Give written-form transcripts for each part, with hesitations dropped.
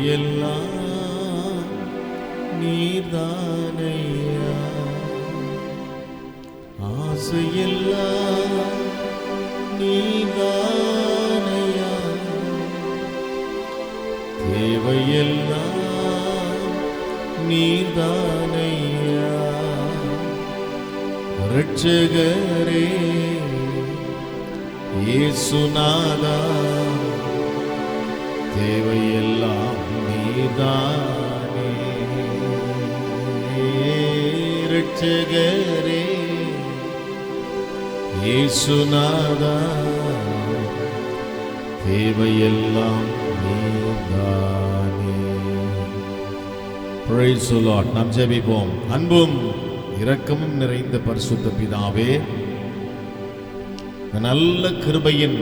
தேவையெல்லாம் நீர்தானையா, ஆசையெல்லாம் நீர்தானையா, தேவையெல்லாம் நீர்தானையா. இரட்சகரே இயேசுநாதா, தேவையெல்லாம் நீர்தானே. இரட்சகரே இயேசுநாதா, தேவையெல்லாம் நீர்தானே. Praise the Lord. நாம் ஜெபிப்போம். அன்பும் இரக்கமும் நிறைந்த பரிசுத்த பிதாவே, நல்ல கிருபையின்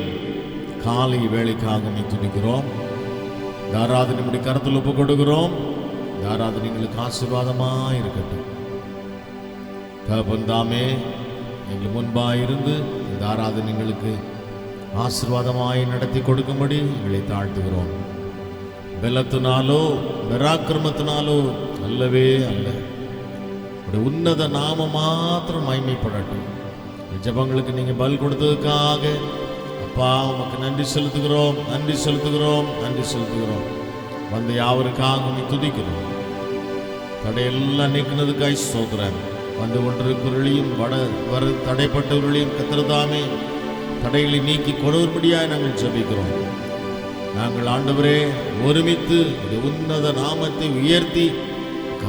காலை வேளைக்காக துதிக்கிறோம். ஆராதனை நம்முடைய கரத்தில் ஒப்புக் கொடுக்கிறோம். ஆராதனை எங்களுக்கு ஆசீர்வாதமாக இருக்கட்டும். தகப்பன்தாமே, எங்களுக்கு முன்பாக இருந்து இந்த ஆராதனை எங்களுக்கு ஆசீர்வாதமாய் நடத்தி கொடுக்கும்படி எங்களை தாழ்த்துகிறோம். பலத்தினாலோ பராக்கிரமத்தினாலோ அல்லவே அல்ல, உன்னத நாம மாத்திரம் மகிமைப்படட்டும். ஜெபங்களுக்கு நீங்கள் பதில் கொடுத்ததுக்காக அப்பா உமக்கு நன்றி செலுத்துகிறோம், நன்றி செலுத்துகிறோம், நன்றி செலுத்துகிறோம். வந்து யாவருக்காக துதிக்கிறோம். தடையெல்லாம் நீக்கினதுக்காய் ஸ்தோத்திரம். வந்து கொண்டிருக்கிறவர்களையும் வர தடைப்பட்டவர்களையும் கர்த்தர்தாமே தடைகளை நீக்கி கொடுக்கும்படியாய் நாங்கள் ஜெபிக்கிறோம். நாங்கள் ஆண்டவரே ஒருமித்து இந்த உன்னத நாமத்தை உயர்த்தி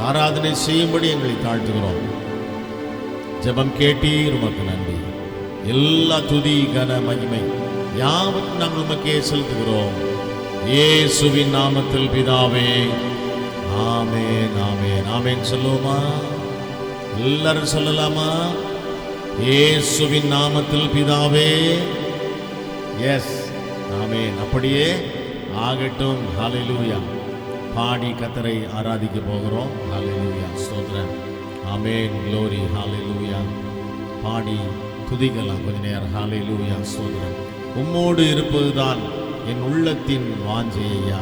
ஆராதனை செய்யும்படி எங்களை தாழ்த்துகிறோம். ஜெபம் கேட்டீர், உமக்கு நன்றி. எல்லா துதி கன மகிமை யாவற்றையும் நாங்கள் உமக்கே செலுத்துகிறோம். இயேசுவின் நாமத்தில் பிதாவே, ஆமென், ஆமென், ஆமென். சொல்லுவோமா? எல்லாரும் சொல்லலாமா? இயேசுவின் நாமத்தில் பிதாவே. எஸ், ஆமென். அப்படியே ஆகட்டும். ஹல்லேலூயா. பாடி கர்த்தரை ஆராதிக்க போகிறோம். ஹல்லேலூயா, ஸ்தோத்திரம், ஆமென், க்ளோரி, ஹல்லேலூயா. பாடி துதிக்கலாம் கொஞ்ச நேரம். ஹல்லேலூயா, ஸ்தோத்திரம். உம்மோடு இருப்பதுதான் என் உள்ளத்தின் வாஞ்சையா.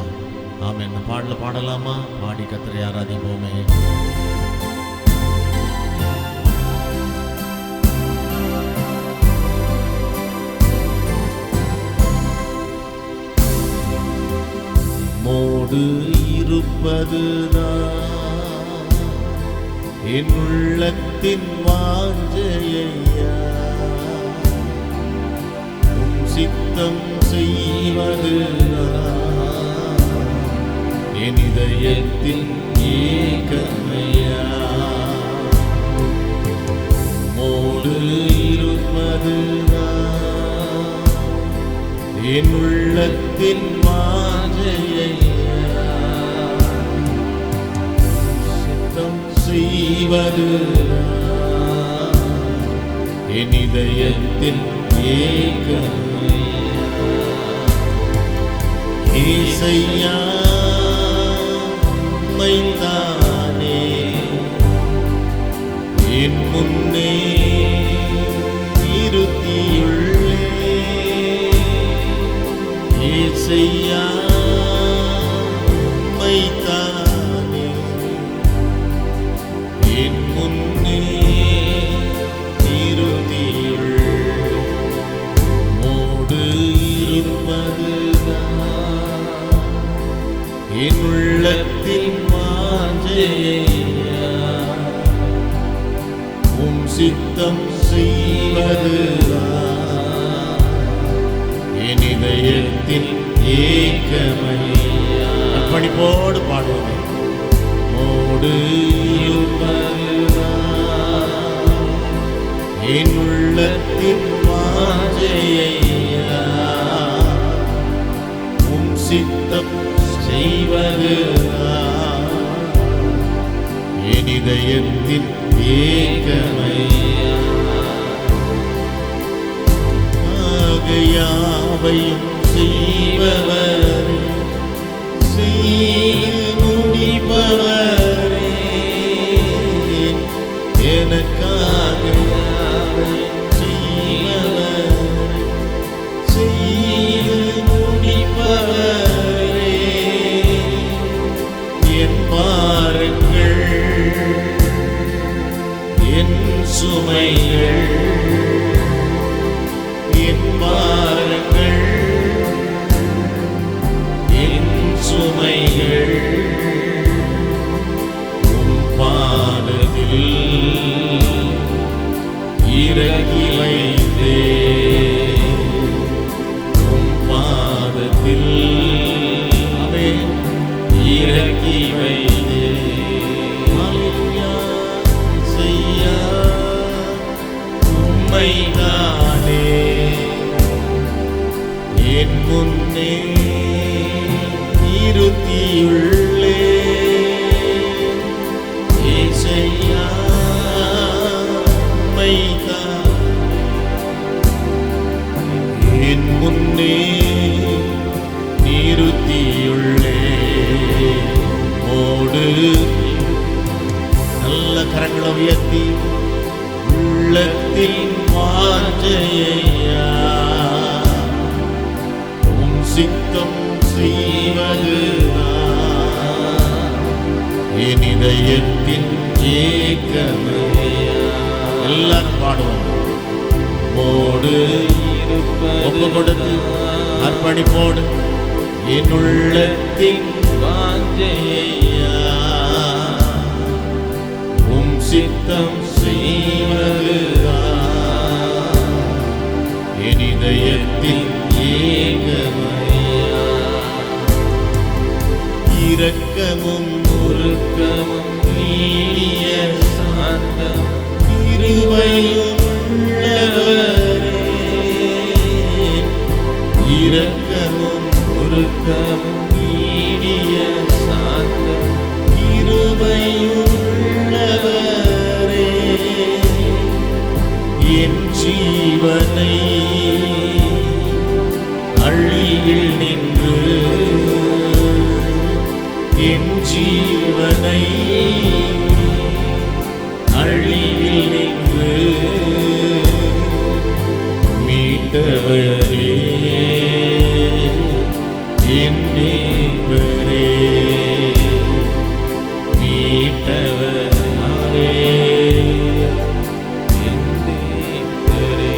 ஆமென். பாடல பாடலாமா? பாடி கர்த்தரை ஆராதிப்போமே. உம்மோடு இருப்பதுதான் என் உள்ளத்தின் வாஞ்சையா, உம் சித்தம் செய்வதுதான் என் இதயத்தின் ஏக்கமையா. உம்மோடு இருப்பதுதான் என் உள்ளத்தின் வாஞ்சையா, சித்தம் செய்வதுதான் என் இதயத்தின் ஏக்கமையா. ஏசையா உம்மைத்தானே என் முன்னே நிறுத்தியுள்ளே. ஏசையா உம்மைத்தானே என் முன்னே நிறுத்தியுள்ளே. மோடு இருப்பதுதான் என் உள்ளத்தின் வாஞ்சையா, உம் சித்தம் செய்வதுதான் என் இதயத்தின் ஏக்கமையா. அர்ப்பணிப்போடு பாடுவோமே. மோடு இருப்பதுதான் என் உள்ளத்தின் வாஞ்சையா, உம் சித்தம் செய்வதுதான் என் இதயத்தின் ஏக்கமையா. யாவையும் செய்பவரே, செய்து முடிப்பவரே, எனக்காக யாவையும் செய்பவரே, செய்து முடிப்பவரே, என் முன்னே நிறுத்தியுள்ளே ஏசையா உம்மைத்தான் என் முன்னே நிறுத்தியுள்ளே மோடு நல்ல கரங்களை உயர்த்தி உள்ளத்தில் வாஞ்சையா உம் சித்தம் செய்வதுதான் என் இதயத்தின் ஏக்கமையா. எல்லாரும் பாடுவோம். மோடு ஒப்பு கொடுத்து அர்ப்பணிப்போடு என் உள்ளத்தின் வாஞ்சையா உம் சித்தம் செய்வதுதான் என் இதயத்தின் ஏகமையா. இரக்கமும் உருக்கமும் நீடிய சாந்தம் கிருபையும் உள்ளவரே இரக்கமும் உருக்கமும் நீடிய சாந்தம் கிருபையும் உள்ளவரே என் ஜீவனை அழியில் நின்று என் ஜீவனை அழியில் நின்று மீட்டவரே என் மீட்பரே மீட்டவரே என் மீட்பரே.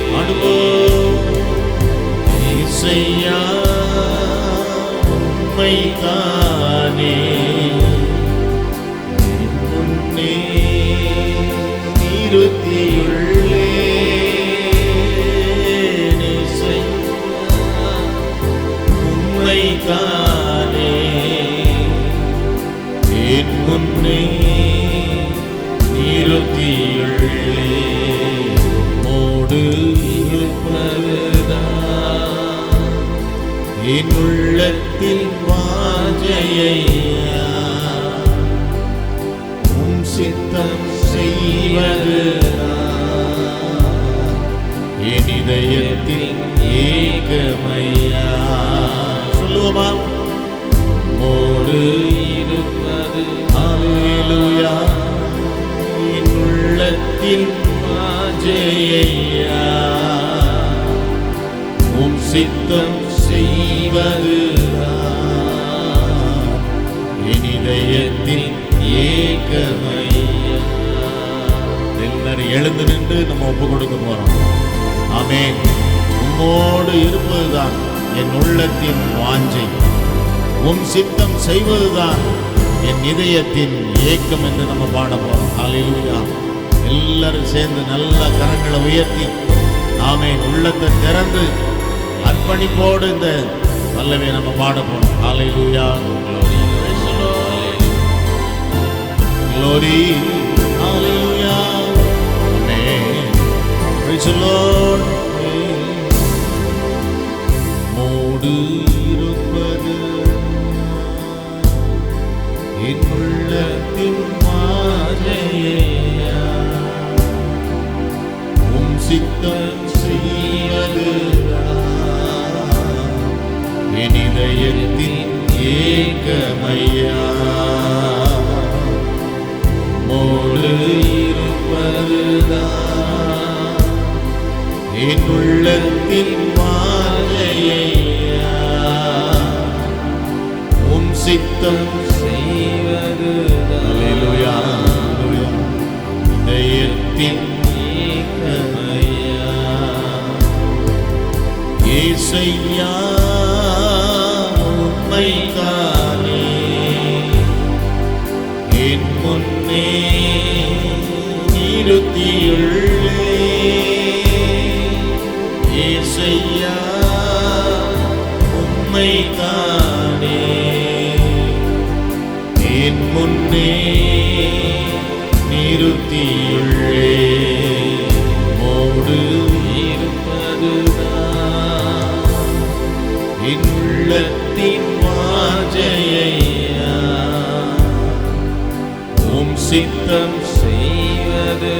இசையா உம்மைத்தானே முன்னே நிறுத்தியுள்ளே உம்மைத்தானே என் முன்னே நிறுத்தியுள்ளே மோடு இருப்பதுதான் என் உள்ளத்தில் வாஞ்சையா உம் சித்தம் செய்வதுதான் என் இதயத்தின் ஏகமையா. சொல்லுவோமா? மோடு இருப்பது அல்லேலூயா என் உள்ளத்தில் வாஞ்சையா உம் சித்தம் செய்வதுதான் என் இதயத்தின் ஏகமையா. எல்லாரும் எழுந்து நின்று நம்ம ஒப்பு கொடுக்க போறோம். ஆமென். உம்மோடு இருப்பதுதான் என் உள்ளத்தின் வாஞ்சை உம் சித்தம் செய்வதுதான் என் இதயத்தின் ஏக்கம் என்று நம்ம பாட போறோம். ஹல்லேலூயா. எல்லாரும் சேர்ந்து நல்ல கரங்களை உயர்த்தி ஆமென் உள்ளத்தை திறந்து அர்ப்பணிப்போடு இந்த வல்லமை நம்ம பாட போறோம். ஹல்லேலூயா. Glory, hallelujah, amen. Praise the Lord. Mode இருப்பது என் உள்ளத்தின் வாஞ்சையா உம் சித்தம் செய்வதுதான் என் இதயத்தின் ஏகமையா மோடு இருப்பதுதான் என் உள்ளத்தின் வாஞ்சையா உம் சித்தம் செய்வதுதான் அல்லேலூயா இதயத்தின் ஏகமையா. ஏசையா உம்மைத்தானே என் முன்னே நிறுத்தியுள்ளே ஏசையா உம்மைத்தானே என் முன்னே நிறுத்தியுள்ளே மோடு இருப்பதுதான் என் உள்ளத்தின் வாஞ்சையா உம் சித்தம் செய்வது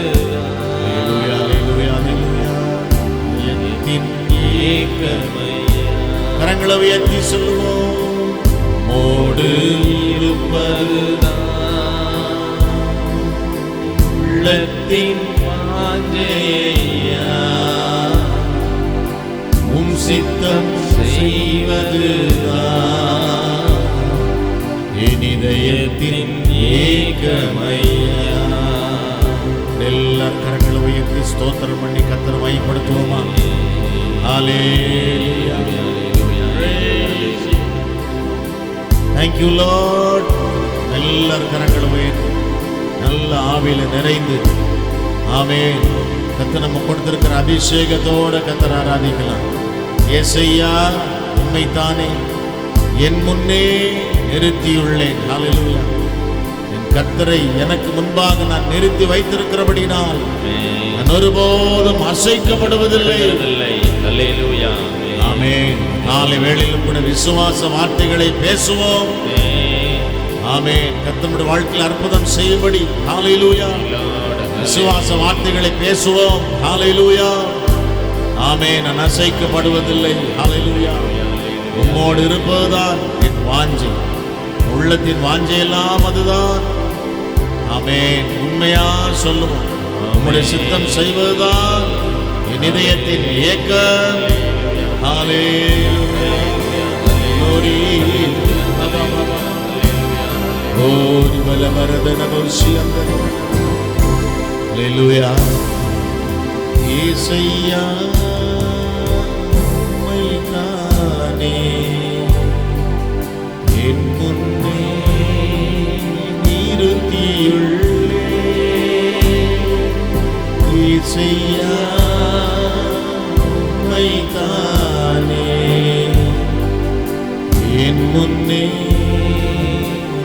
கரங்களை உயர்த்தி சொல்லுவோம். மோடு இருப்பதுதான் உள்ளத்தின் வாஞ்சையா உம் சித்தம் செய்வதுதான் என் இதயத்தின் ஏகமையா. எல்லா கரங்களை உயர்த்தி ஸ்தோத்திரம் பண்ணி கர்த்தரை மையப்படுத்துவோமா? ஹல்லேலூயா. Thank you Lord. எல்லார் கரங்களும் உயர்த்தி நல்ல ஆவியில நிறைந்து ஆமென். கர்த்தர் நம்ம கொடுத்திருக்கிற அபிஷேகத்தோட கர்த்தரை ஆராதிக்கலாம். ஏசையா உம்மைத்தானே என் முன்னே நிறுத்தியுள்ளேன். ஹல்லேலூயா. என் கர்த்தரை எனக்கு முன்பாக நான் நிறுத்தி வைத்திருக்கிறபடினால் நான் ஒருபோதும் அசைக்கப்படுவதில்லை. ஹல்லேலூயா. ஆமென். நாளை வேளையிலும் கூட விசுவாச வார்த்தைகளை பேசுவோம். ஆமென். கர்த்தருடைய வாழ்க்கையில் அற்புதம் செய்யும்படி ஹல்லேலூயா விசுவாச வார்த்தைகளை பேசுவோம். ஹல்லேலூயா. ஆமென். நான் அசைக்கப்படுவதில்லை. ஹல்லேலூயா. உம்மோடு இருப்பதுதான் என் வாஞ்சை. உள்ளத்தின் வாஞ்சை எல்லாம் அதுதான். ஆமென். உண்மையா சொல்லுவோம். உம்முடைய சித்தம் செய்வதுதான் என் இதயத்தின் ஏக்கம். ஹல்லேலூயா. ஓடி பலமரதன பௌஷியந்தன. ஹல்லேலூயா. ஏசையா உம்மைத்தானே என் முன்னே நிறுத்தியுள்ளேன். ஏசையா உம்மைத்தானே என் முன்னே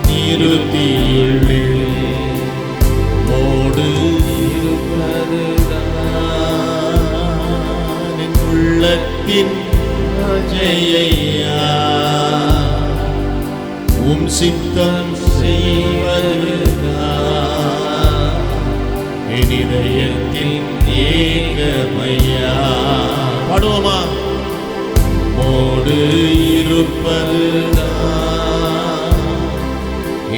நிறுத்தியுள்ளேன். மோடு இருப்பதுதான் என் உள்ளத்தின் வாஞ்சையா உம் சித்தம் செய்வதுதான் என் இதயத்தின் ஏகமையா. பாடுவோமா? மோடு இருப்பதுதான்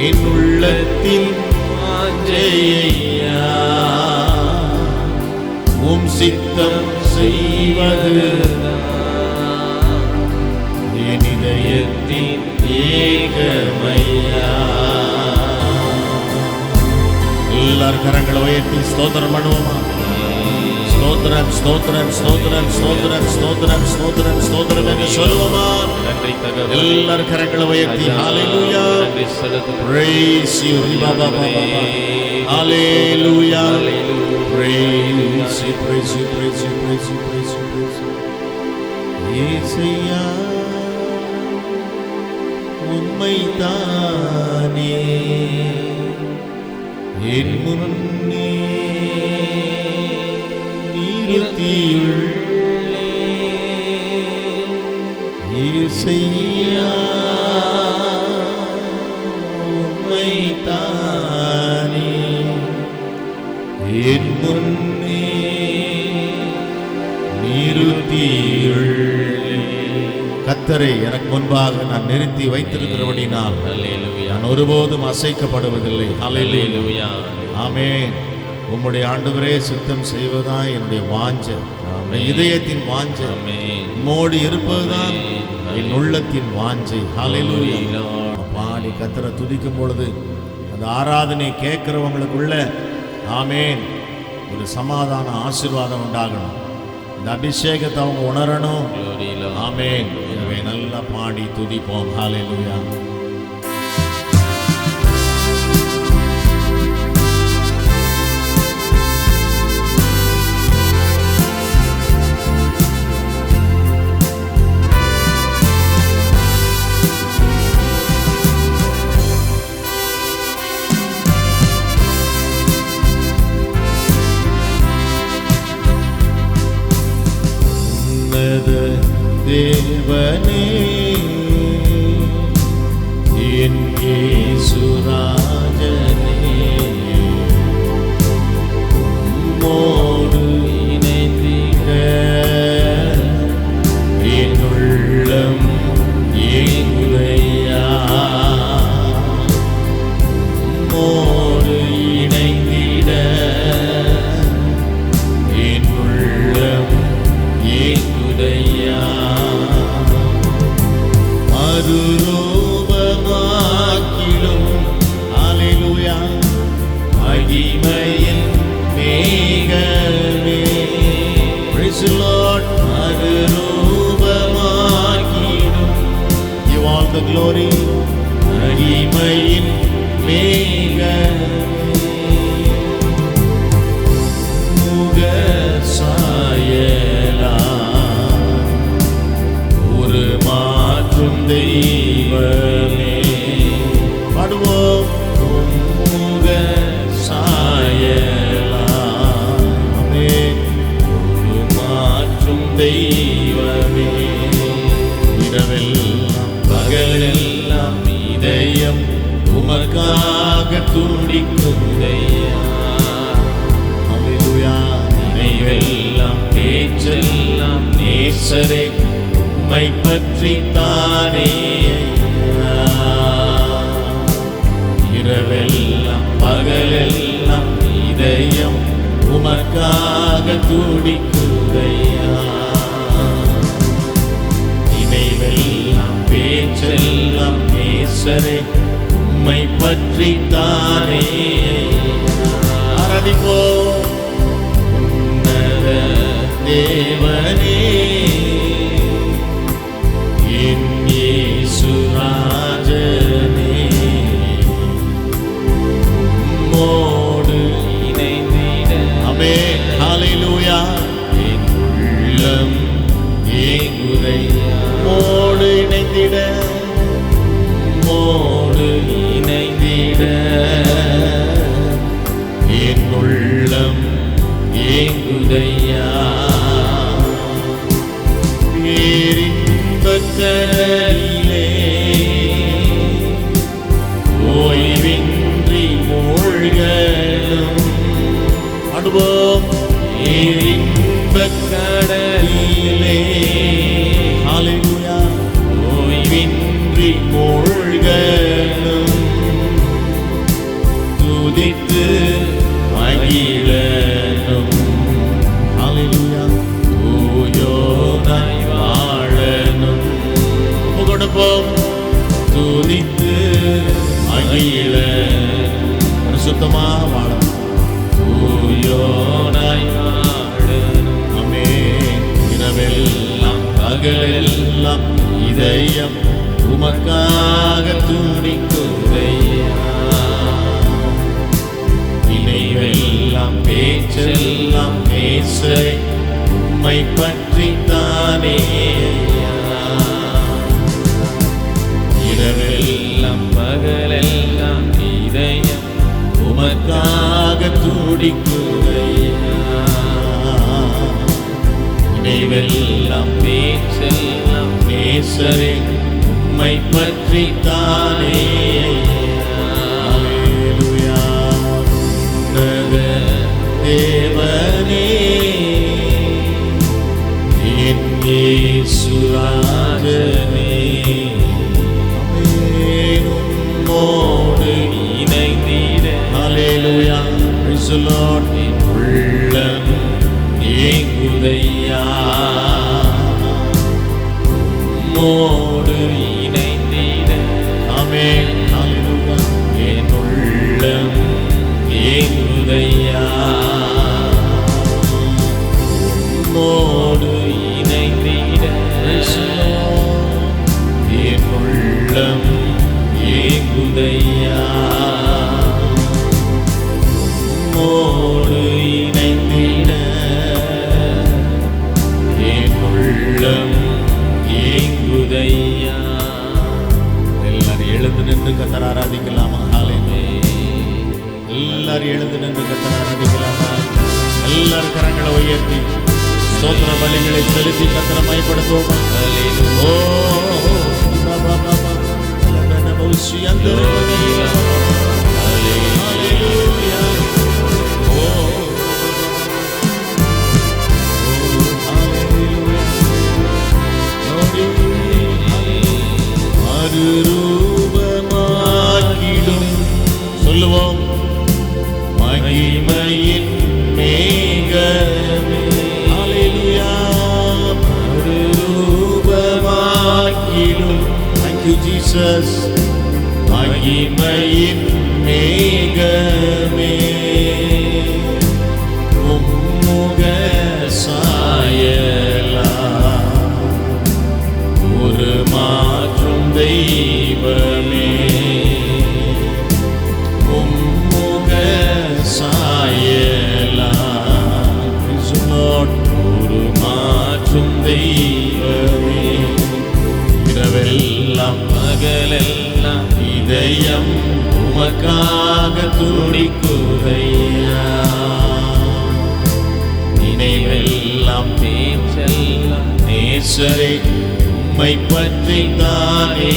என் உள்ளத்தின் வாஞ்சையா உம் சித்தம் செய்வதுதான் என் இதயத்தின் ஏகமையா. எல்லார் கரங்களை உயர்த்தி ஸ்தோத்திரம் பண்ணுவோமா? ஸ்தோத்திரம் ஸ்தோத்திரம் ஸ்தோத்திரம் ஸ்தோத்திரம் ஸ்தோத்திரம் ஸ்தோத்திரம் ஸ்தோத்திரம் என்று சொல்லுவோமா? நன்றி தகவல். எல்லார் கரங்களை உயர்த்தி ஹல்லேலூயா. Praise you Baba Baba. Hallelujah. Praise you, praise you, praise you, praise you, praise you, praise you. ஏசையா உம்மைத்தானே என் முன்னே நிறுத்தியுள்ளேன். ஏசையா உம்மைத்தானே என் முன்னே நிறுத்தியுள்ளேன். கர்த்தரை எனக்கு முன்பாக நான் நிறுத்தி வைத்திருக்கிறபடினால் நான் ஒருபோதும் அசைக்கப்படுவதில்லை. ஹல்லேலூயா. ஆமென். உம்முடைய ஆண்டவரே சித்தம் செய்வதுதான் என்னுடைய வாஞ்சை, இதயத்தின் வாஞ்சை. உம்மோடு இருப்பதுதான் என் உள்ளத்தின் வாஞ்சை. ஹல்லேலூயா. பாடி கர்த்தரை துதிக்கும் பொழுது அந்த ஆராதனை கேட்கிறவங்களுக்குள்ள ஆமென் ஒரு சமாதான ஆசீர்வாதம் உண்டாகணும். இந்த அபிஷேகத்தை அவங்க உணரணும். ஆமென். எனவே நல்லா பாடி துதிப்போம். ஹல்லேலூயா. தேவனே the glory. மகிமையின் மேகமே முக சாயலா ஒரு மாற்றும் தெய்வமே. பாடுவோம். முக சாயலா ஒரு மாற்றும் தெய்வமே. இரவெல்லாம் பகலெல்லாம் இதயம் உமக்காக துடிக்கும் ஐயா. அல்லேலூயா. நினைவெல்லாம் பேச்செல்லாம் நேசரே உம்மை பற்றி தானே ஐயா. இரவெல்லாம் பகலெல்லாம் இதயம் உமக்காக துடிக்கும் ஐயா. நினைவெல்லாம் பேச்செல்லாம் நேசரே உம்மை பற்றி தானே ஆராதிப்போம். உன்னத தேவனே என் இயேசு ராஜனே உம்மோடு இணைந்திட. ஆமென். ஹல்லேலூயா. என் உள்ளம் ஏங்குதையா. உம்மோடு இணைந்திட. உம்மோடு இணைந்திட என் உள்ளம் ஏங்குதையா. பேரின்பக் கடலிலே ஓய்வின்றி மூழ்கலும். அடுவோம். பேரின்பக் கடலிலே ஹல்லேலூயா ஓய்வின்றி மூழ்கலும். துதித்து மகிழனும். ஹல்லேலூயா. தூயோனாய் வாழனும். கொடுப்போம். துதித்து மகிழ சுத்தமா வாழணும். தூயோனாய் வாழனும். ஆமென். இரவெல்லாம் பகலெல்லாம் இதயம் உமக்காக துடிக்கும் ஐயா. நினைவெல்லாம் பேச்செல்லாம் நேசரே உம்மை பற்றி தானே ஐயா. இரவெல்லாம் பகலெல்லாம் இதயம் உமக்காக துடிக்கும் ஐயா. நினைவெல்லாம் பேச்செல்லாம் நேசரே உம்மை பற்றி தானே ஐயா. அல்லேலூயா. உன்னத தேவனே என் இயேசு ராஜனே ஆமென். உம்மோடு இணைந்திட. ஹல்லேலூயா. Price the Lord. என் உள்ளம் ஏங்குதையா. உம்மோடு இணைந்திட. ஆமென். ஹல்லேலூயா. என் உள்ளம் ஏங்குதையா. உம்மோடு இணைந்திட. என் உள்ளம் ஏங்குதையா. உம்மோடு இணைந்திட. என் உள்ளம் ஏங்குதையா. எல்லாரும் எழுந்து நின்று கர்த்தரை ஆராதிக்கலாமா? எல்லாரும் எழுந்து நின்று கர்த்தரை ஆராதிக்கலாமா? எல்லாரும் கரங்களை உயர்த்தி ஸ்தோத்திர பலிகளை செலுத்தி கர்த்தரை மகிமைப்படுத்துவோமா? ஓ ஹல்லேலூயா. ஓ மறுரூபமாக்கிடும். சொல்லுவோம். மகிமையின் மேகமே. ஹல்லேலூயா. மறுரூபமாக்கிடும். Thank you Jesus. மகிமையின் மேகமே உம்முக சாயலா ஒரு மாற்றும் தெய்வமே உம்முக சாயலா உருமாற்றும் தெய்வமே இரவெல்லாம் பகலெல்லாம் இதயம் உமக்காக துடிக்குதையா நினைவெல்லாம் பேச்செல்லாம் நேசரே உம்மை பற்றி தானே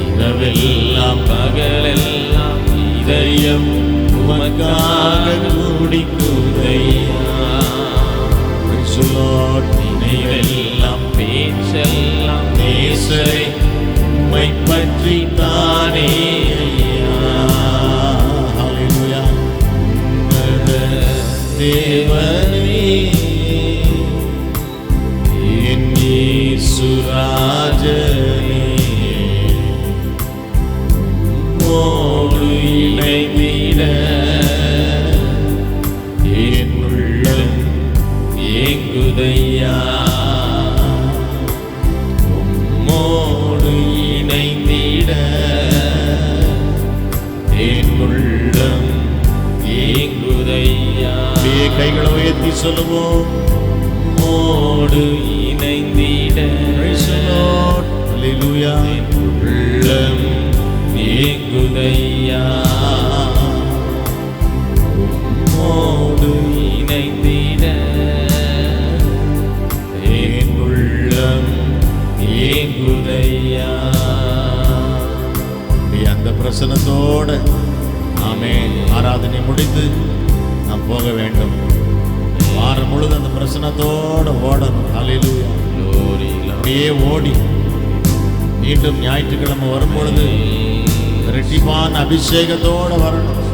இரவெல்லாம் பகலெல்லாம் இதயம் உமக்காக துடிக்குதையா நினைவெல்லாம் பேச்செல்லாம் நேசரே உம்மை பற்றி தானே ஹல்லேலூயா உன்னத தேவனே என் இயேசுராஜனே உம்மோடு இணைந்திட என் உள்ளம் ஏங்குதையா உம்மோடு இணைந்திட என் உள்ளம் ஏங்குதையா கைகளை உயர்த்தி சொல்லுவோம் உம்மோடு இணைந்திட Praise the Lord. Hallelujah. உள்ளம் ஏங்குதையா உம்மோடு இணைந்திட என் உள்ளம் ஏங்குதையா அந்த பிரசனத்தோட ஆமென் ஆராதனை முடித்து நாம் போக வேண்டும் வாரம் முழுது அந்த பிரசனத்தோட ஓடணும் ஹல்லேலூயா அப்படியே ஓடி மீண்டும் ஞாயிற்றுக்கிழமை வரும்பொழுது ரெட்டிப்பான அபிஷேகத்தோட வரணும்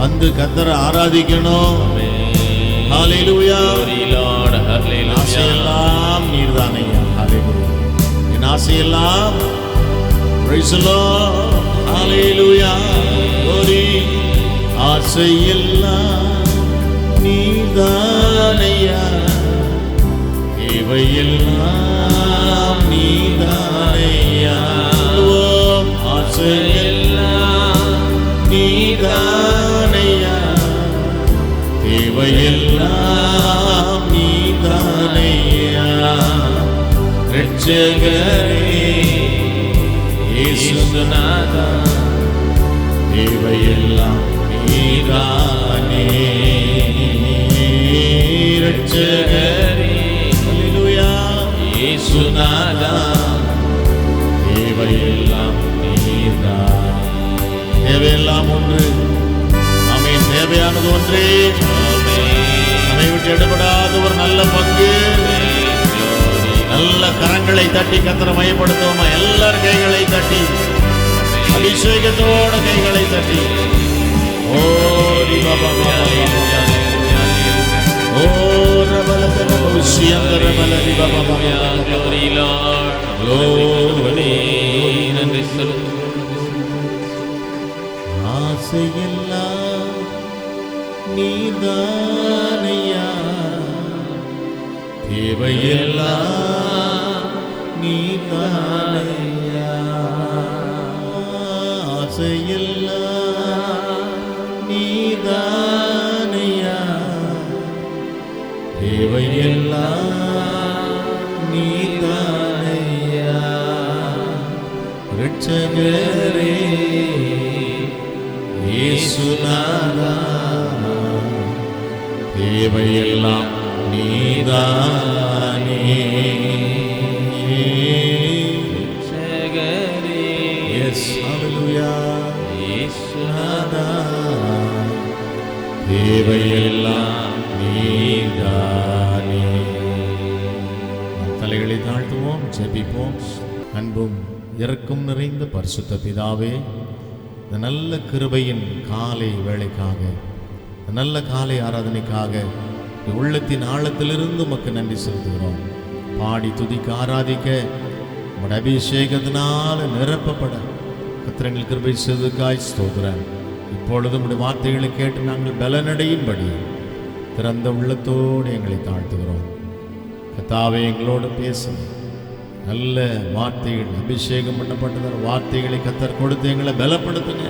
வந்து கர்த்தரை ஆராதிக்கணும் ஹல்லேலூயா ஆசையெல்லாம் நீர்தானையா ஹல்லேலூயா என் ஆசையெல்லாம் Praise the Lord. Hallelujah. Glory. ஆசையெல்லாம் நீதானையா இவையெல்லாம் நீதானையா ஆசையெல்லாம் நீதானையா இவையெல்லாம் நீதானையா இரட்சகரே இயேசுநாதா தேவையெல்லாம் நீதானே இரட்சகரே ஹல்லேலூயா இயேசுநாதா தேவையெல்லாம் நீதானே தேவையெல்லாம் ஒன்று ஆமென் தேவையானது ஒன்றே நம்மை விட்டு எடுபடாத ஒரு நல்ல பங்கு நல்ல கரங்களை தட்டி கர்த்தரை மகிமைப்படுத்துவோமா எல்லார் கைகளை தட்டி அபிஷேகத்தோட கைகளை தட்டி ஓ பாபா ஓ ரபலதன பௌசியந்தர பலரி பாபா நன்றி சொல்லு ஆசையெல்லாம் நீதானையா தேவையெல்லாம் நீதானையா ஆசையெல்லாம் நீதானையா தேவையெல்லாம் நீதானையா இரட்சகரே இயேசுநாதா தேவையெல்லாம் நீதானே எஸ் ஹல்லேலூயா இயேசுநாதா தேவையெல்லாம் நீதானே தலைகளை தாழ்த்துவோம் ஜெபிப்போம் அன்பும் இரக்கம் நிறைந்த பரிசுத்த பிதாவே இந்த நல்ல கிருபையின் காலை வேளைக்காக இந்த நல்ல காலை ஆராதனைக்காக உள்ளத்தின் ஆழத்திலிருந்து உமக்கு நன்றி செலுத்துகிறோம். பாடி துதிக்க ஆராதிக்க உம்முடைய அபிஷேகத்தினால நிரப்பப்பட கர்த்தர் கிருபை செய்ததற்காய் ஸ்தோத்திரம். இப்பொழுது உம்முடைய வார்த்தைகளை கேட்டு நாங்கள் பலனடையும்படி திறந்த உள்ளத்தோடு எங்களை தாழ்த்துகிறோம். கர்த்தாவே எங்களோடு பேசும் நல்ல வார்த்தைகள், அபிஷேகம் பண்ணப்பட்டதான வார்த்தைகளை கத்தர் கொடுத்து எங்களை பலப்படுத்துங்க.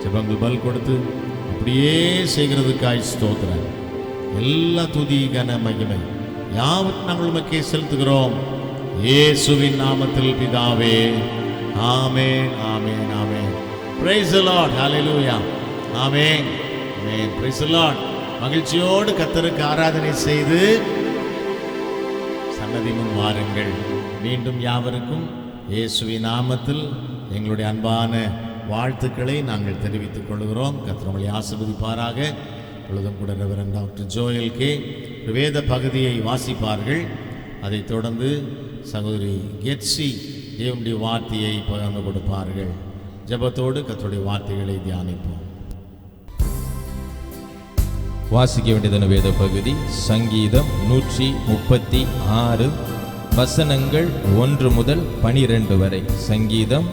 ஜெபங்கள் பல் கொடுத்து அப்படியே செய்கிறதுக்காய் ஸ்தோத்திரம். எல்லா துதி கன மகிமை யாவற்றையும் நாங்கள் உமக்கே செலுத்துகிறோம் இயேசுவின் நாமத்தில் பிதாவே. ஆமென், ஆமென், ஆமென். Praise the Lord. Hallelujah. Amen, amen. Praise the Lord. மகிழ்ச்சியோடு கர்த்தருக்கு ஆராதனை செய்து சன்னதி முன் வாருங்கள். மீண்டும் யாவருக்கும் இயேசுவின் நாமத்தில் எங்களுடைய அன்பான வாழ்த்துக்களை நாங்கள் தெரிவித்துக் கொள்கிறோம். கர்த்தர் உங்களை ஆசீர்வதிப்பாராக. பொழுதும் கூட ரெவரண்ட் டாக்டர் ஜோயல் கே வேத பகுதியை வாசிப்பார்கள். அதைத் தொடர்ந்து சகோதரி கெட்சி தேவனுடைய வார்த்தையை பகிர்ந்து கொடுப்பார்கள். ஜெபத்தோடு கர்த்தருடைய வார்த்தைகளை தியானிப்போம். வாசிக்க வேண்டியதான வேத பகுதி சங்கீதம் 136 வசனங்கள் 1 முதல் 12 வரை. சங்கீதம்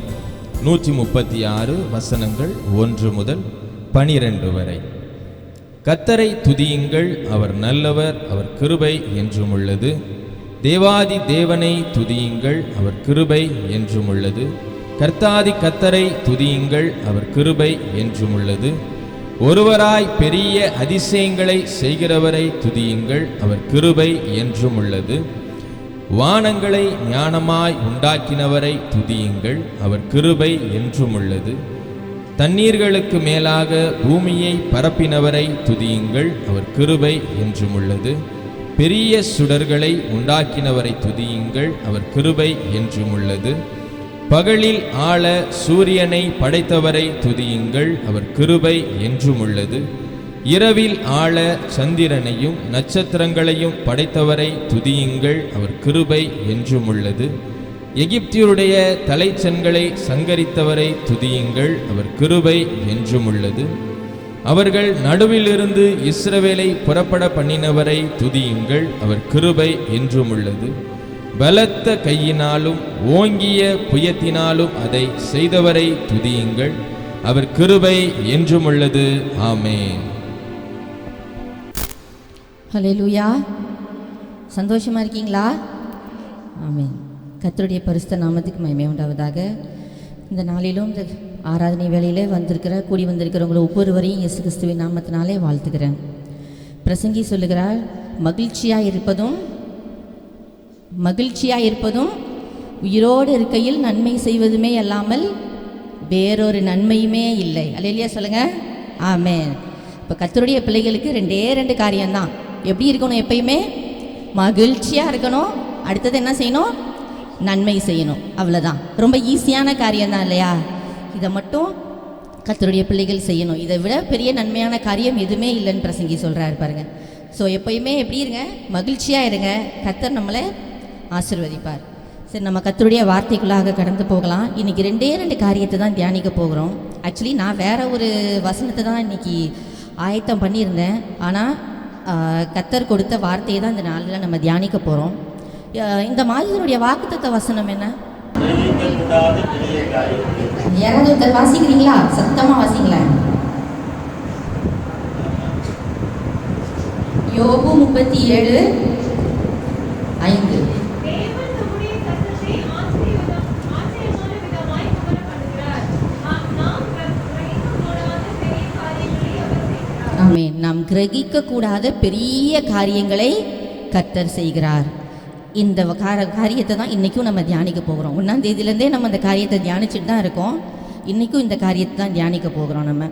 136 வசனங்கள் 1 முதல் 12 வரை. கர்த்தரை துதியுங்கள், அவர் நல்லவர், அவர் கிருபை என்றும் உள்ளது. தேவாதி தேவனை துதியுங்கள், அவர் கிருபை என்றும் உள்ளது. கர்த்தாதி கர்த்தரை துதியுங்கள், அவர் கிருபை என்றும் உள்ளது. ஒருவராய் பெரிய அதிசயங்களை செய்கிறவரை துதியுங்கள், அவர் கிருபை என்றும் உள்ளது. வானங்களை ஞானமாய் உண்டாக்கினவரை துதியுங்கள், அவர் கிருபை என்றும் உள்ளது. தண்ணீர்களுக்கு மேலாக பூமியை பரப்பினவரை துதியுங்கள், அவர் கிருபை என்றும் உள்ளது. பெரிய சுடர்களை உண்டாக்கினவரை துதியுங்கள், அவர் கிருபை என்றும் உள்ளது. பகலில் ஆள சூரியனை படைத்தவரை துதியுங்கள், அவர் கிருபை என்றும் உள்ளது. இரவில் ஆள சந்திரனையும் நட்சத்திரங்களையும் படைத்தவரை துதியுங்கள், அவர் கிருபை என்றும் உள்ளது. எகிப்தியருடைய தலைச்சன்களை சங்கரித்தவரை துதியுங்கள், அவர் கிருபை என்றும் உள்ளது. அவர்கள் நடுவிலிருந்து இஸ்ரவேலை புறப்பட பண்ணினவரை துதியுங்கள், அவர் கிருபை என்றும் உள்ளது. பலத்த கையினாலும் ஓங்கிய புயத்தினாலும் அதை செய்தவரை துதியுங்கள், அவர் கிருபை என்றும் உள்ளது. ஆமென். ஹல்லேலூயா. சந்தோஷமா இருக்கீங்களா? ஆமென். கர்த்தருடைய பரிசுத்த நாமத்துக்கு மகிமை உண்டாவதாக. இந்த நாளிலும் இந்த ஆராதனை வேளையிலே கூடி வந்திருக்கிறவங்களை ஒவ்வொருவரையும் இயேசு கிறிஸ்துவின் நாமத்தினாலே வாழ்த்துக்கிறேன். பிரசங்கி சொல்லுகிறார், மகிழ்ச்சியாக இருப்பதும் உயிரோடு இருக்கையில் நன்மை செய்வதுமே அல்லாமல் வேறொரு நன்மையுமே இல்லை. அல்லேலூயா சொல்லுங்க. ஆமென். இப்போ கர்த்தருடைய பிள்ளைகளுக்கு 2 காரியம்தான். எப்படி இருக்கணும்? எப்பயுமே மகிழ்ச்சியாக இருக்கணும். அடுத்தது என்ன செய்யணும்? நன்மை செய்யணும். அவ்வளோதான். ரொம்ப ஈஸியான காரியம்தான் இல்லையா? இதை மட்டும் கர்த்தருடைய பிள்ளைகள் செய்யணும். இதை விட பெரிய நன்மையான காரியம் எதுவுமே இல்லைன்னு பிரசங்கி சொல்கிறாரு பாருங்க. ஸோ எப்பயுமே எப்படி இருங்க? மகிழ்ச்சியாக இருங்க. கர்த்தர் நம்மளை ஆசீர்வதிப்பார். சரி, நம்ம கர்த்தருடைய வார்த்தைக்குள்ளாக கடந்து போகலாம். இன்றைக்கி 2 காரியத்தை தான் தியானிக்க போகிறோம். ஆக்சுவலி நான் வேற ஒரு வசனத்தை தான் இன்றைக்கி ஆயத்தம் பண்ணியிருந்தேன். ஆனால் கர்த்தர் கொடுத்த வார்த்தையை தான் இந்த நாளில் நம்ம தியானிக்க போகிறோம். இந்த மாதிரியுடைய வாக்குத்தத்த வசனம் என்ன? யாராவது ஒருத்தர் வாசிக்கிறீங்களா? சத்தமாக வாசிங்களேன். யோபு 37:5. ஆமென். நாம் கிரகிக்க கூடாத பெரிய காரியங்களை கர்த்தர் செய்கிறார். இந்த காரியத்தை தான் இன்றைக்கும் நம்ம தியானிக்க போகிறோம். 1ஆம் தேதியிலேருந்தே நம்ம அந்த காரியத்தை தியானிச்சுட்டு தான் இருக்கோம். இன்றைக்கும் இந்த காரியத்தை தான் தியானிக்க போகிறோம். நம்ம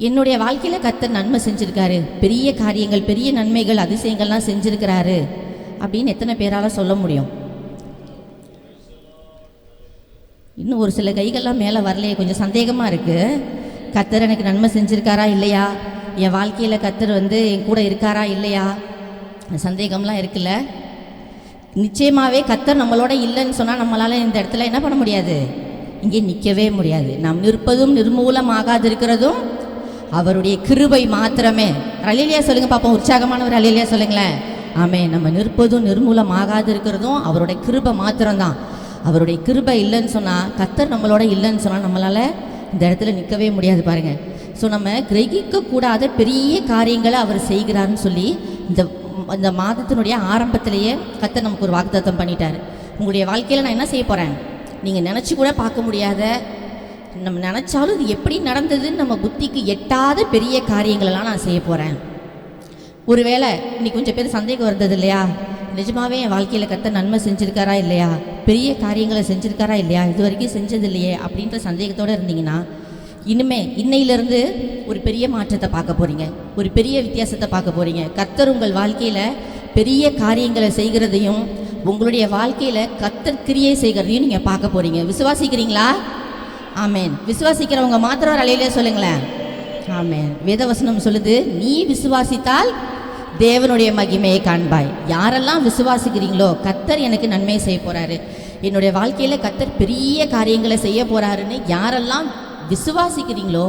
என்னுடைய வாழ்க்கையில் கர்த்தர் நன்மை செஞ்சுருக்காரு, பெரிய காரியங்கள், பெரிய நன்மைகள், அதிசயங்கள்லாம் செஞ்சுருக்கிறாரு அப்படின்னு எத்தனை பேரால் சொல்ல முடியும்? இன்னும் ஒரு சில கைகள்லாம் மேலே வரலையே, கொஞ்சம் சந்தேகமாக இருக்குது. கர்த்தர் எனக்கு நன்மை செஞ்சுருக்காரா இல்லையா, என் வாழ்க்கையில் கர்த்தர் என் கூட இருக்காரா இல்லையா, சந்தேகம்லாம் இருக்குல்ல. நிச்சயமாகவே கர்த்தர் நம்மளோட இல்லைன்னு சொன்னால் நம்மளால் இந்த இடத்துல என்ன பண்ண முடியாது? இங்கே நிற்கவே முடியாது. நாம் நிற்பதும் நிர்மூலமாகாது இருக்கிறதும் அவருடைய கிருபை மாத்திரமே. அல்லேலூயா சொல்லுங்க பாப்போம். உற்சாகமானவர் அல்லேலூயா சொல்லுங்களேன். ஆமே. நம்ம நிற்பதும் நிர்மூலமாகாது இருக்கிறதும் அவருடைய கிருபை மாத்திரம்தான். அவருடைய கிருபை இல்லைன்னு சொன்னால், கர்த்தர் நம்மளோட இல்லைன்னு சொன்னால் நம்மளால் இந்த இடத்துல நிற்கவே முடியாது பாருங்கள். ஸோ நம்ம கிரகிக்கக்கூடாத பெரிய காரியங்களை அவர் செய்கிறாருன்னு சொல்லி இந்த மாதத்தினுடைய ஆரம்பத்திலேயே கர்த்தர் நமக்கு ஒரு வாக்குத்தத்தம் பண்ணிட்டார். உங்களுடைய வாழ்க்கையில் நான் என்ன செய்ய போகிறேன், நீங்கள் நினச்சி கூட பார்க்க முடியாத, நம்ம நினச்சாலும் இது எப்படி நடந்ததுன்னு நம்ம புத்திக்கு எட்டாத பெரிய காரியங்களெல்லாம் நான் செய்ய போகிறேன். ஒருவேளை இன்னைக்கு கொஞ்சம் பேர் சந்தேகம் வந்தது இல்லையா, நிஜமாவே என் வாழ்க்கையில் கர்த்தர் நன்மை செஞ்சுருக்காரா இல்லையா, பெரிய காரியங்களை செஞ்சுருக்காரா இல்லையா, இது வரைக்கும் செஞ்சது இல்லையே அப்படின்ற சந்தேகத்தோடு இருந்தீங்கன்னா, இன்னையிலேருந்து ஒரு பெரிய மாற்றத்தை பார்க்க போகிறீங்க, ஒரு பெரிய வித்தியாசத்தை பார்க்க போகிறீங்க. கர்த்தர் உங்கள் வாழ்க்கையில் பெரிய காரியங்களை செய்கிறதையும் உங்களுடைய வாழ்க்கையில் கர்த்தர் கிரியை செய்கிறதையும் நீங்கள் பார்க்க போகிறீங்க. விசுவாசிக்கிறீங்களா? ஆமேன். விசுவாசிக்கிறவங்க மாத்திரம் ஒரு அலையிலே சொல்லுங்களேன். ஆமேன். வேதவசனம் சொல்லுது, நீ விசுவாசித்தால் தேவனுடைய மகிமையை காண்பாய். யாரெல்லாம் விசுவாசிக்கிறீங்களோ கர்த்தர் எனக்கு நன்மை செய்ய போகிறாரு, என்னுடைய வாழ்க்கையில் கர்த்தர் பெரிய காரியங்களை செய்ய போகிறாருன்னு யாரெல்லாம் விசுவாசிக்கிறீங்களோ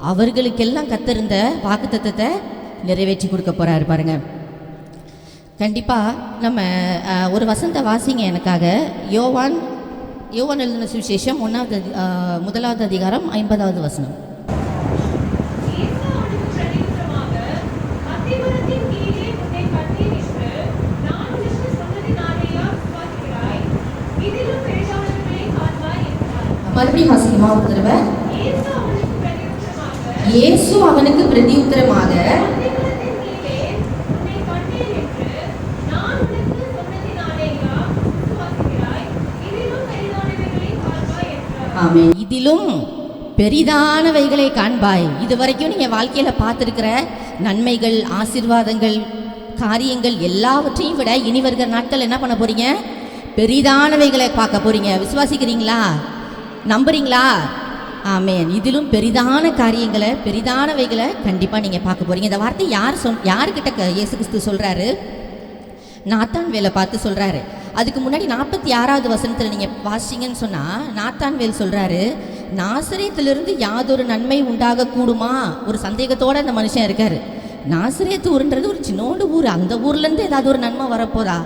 அவர்களுக்கெல்லாம் கர்த்தர் இந்த வாக்குத்தத்தத்தை நிறைவேற்றி கொடுக்க போகிறாரு பாருங்க. கண்டிப்பாக நம்ம ஒரு வசனத்தை வாசிங்க எனக்காக. யோவான் எழுதின சுவிசேஷம் 1வது அதிகாரம் 50வது வசனம். மறுபடியும் வாசிக்குமா ஒரு தடவை? இயேசு அவனுக்கு பிரதியுத்தரமாக, ஆமென், இதிலும் பெரிதானவைகளை காண்பாய். இதுவரைக்கும் நீங்க வாழ்க்கையில பார்த்திருக்கிற நன்மைகள், ஆசீர்வாதங்கள், காரியங்கள் எல்லாவற்றையும் விட இனி வருகிற நாட்கள் என்ன பண்ண போறீங்க? பெரிதானவைகளை பார்க்க போறீங்க. விசுவாசிக்கிறீங்களா? நம்புறீங்களா? ஆமென். இதிலும் பெரிதான காரியங்களை, பெரிதானவைகளை கண்டிப்பா நீங்க பார்க்க போறீங்க. இந்த வார்த்தை யாருக்கிட்ட இயேசு கிறிஸ்து சொல்றாரு? நாத்தான்வேலை பார்த்து சொல்றாரு. அதுக்கு முன்னாடி 46வது வசனத்தில் நீங்கள் வாசிங்கன்னு சொன்னால் நாத்தான்வேல் சொல்கிறாரு, நாசரேத்திலிருந்து யாதொரு நன்மை உண்டாக கூடுமா? ஒரு சந்தேகத்தோடு அந்த மனுஷன் இருக்கார். நாசரேத்து ஊருன்றது ஒரு சின்னோண்டு ஊர், அந்த ஊர்லேருந்து ஏதாவது ஒரு நன்மை வரப்போதா?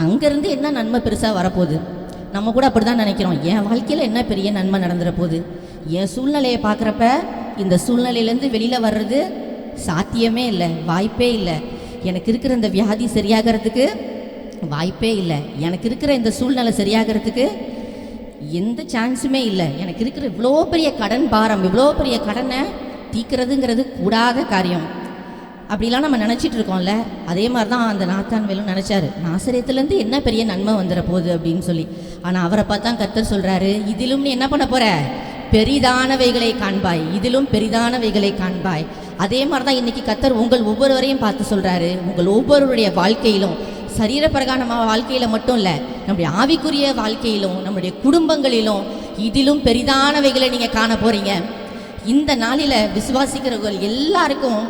அங்கேருந்து என்ன நன்மை பெருசாக வரப்போகுது? நம்ம கூட அப்படி தான் நினைக்கிறோம். என் வாழ்க்கையில் என்ன பெரிய நன்மை நடந்துட போகுது? என் சூழ்நிலையை பார்க்குறப்ப இந்த சூழ்நிலையிலேருந்து வெளியில் வர்றது சாத்தியமே இல்லை, வாய்ப்பே இல்லை. எனக்கு இருக்கிற இந்த வியாதி சரியாகிறதுக்கு வாய்ப்பே இல்லை, எனக்கு இருக்கிற இந்த சூழ்நிலை சரியாகிறதுக்கு எந்த சான்ஸுமே இல்லை, எனக்கு இருக்கிற இவ்வளோ பெரிய கடன் பாரம், இவ்வளோ பெரிய கடனை தீக்கிறதுங்கிறது கூடாத காரியம் அப்படிலாம் நம்ம நினச்சிட்டு இருக்கோம்ல. அதே மாதிரி தான் அந்த நாத்தான்வேலும் நினச்சாரு, நாசரேத்துலேருந்து என்ன பெரிய நன்மை வந்துட போகுது அப்படின்னு சொல்லி. ஆனால் அவரை பார்த்தா கர்த்தர் சொல்கிறாரு, இதிலும் நீ என்ன பண்ண போகிற? பெரிதானவைகளை காண்பாய், இதிலும் பெரிதானவைகளை காண்பாய். அதே மாதிரி தான் இன்றைக்கி கர்த்தர் உங்கள் ஒவ்வொருவரையும் பார்த்து சொல்கிறாரு, உங்கள் ஒவ்வொருவருடைய வாழ்க்கையிலும், சரீரப்பிரகாரமான வாழ்க்கையில் மட்டும் இல்லை, நம்முடைய ஆவிக்குரிய வாழ்க்கையிலும், நம்முடைய குடும்பங்களிலும் இதிலும் பெரிதானவைகளை நீங்கள் காண போகிறீங்க. இந்த நாளில் விசுவாசிக்கிறவர்கள் எல்லாருக்கும்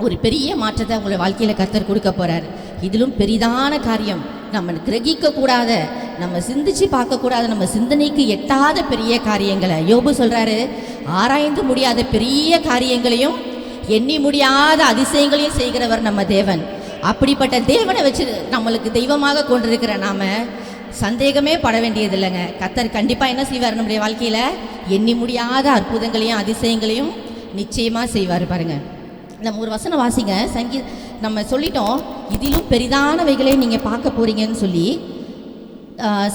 ஒரு பெரிய மாற்றத்தை உங்களுடைய வாழ்க்கையில் கர்த்தர் கொடுக்க போகிறார். இதிலும் பெரிதான காரியம், நம்ம கிரகிக்கக்கூடாத, நம்ம சிந்திச்சு பார்க்கக்கூடாத, நம்ம சிந்தனைக்கு எட்டாத பெரிய காரியங்களை யோபு சொல்கிறாரு, ஆராய்ந்து முடியாத பெரிய காரியங்களையும் எண்ணி முடியாத அதிசயங்களையும் செய்கிறவர் நம்ம தேவன். அப்படிப்பட்ட தேவனை வச்சு நம்மளுக்கு தெய்வமாக கொண்டிருக்கிற நாம சந்தேகமே பட வேண்டியது இல்லைங்க. கர்த்தர் கண்டிப்பாக என்ன செய்வார்? நம்முடைய வாழ்க்கையில் எண்ணி முடியாத அற்புதங்களையும் அதிசயங்களையும் நிச்சயமாக செய்வார். பாருங்கள், நம்ம ஒரு வசனம் வாசிங்க. நம்ம சொல்லிட்டோம், இதிலும் பெரிதானவைகளே நீங்கள் பார்க்க போகிறீங்கன்னு சொல்லி.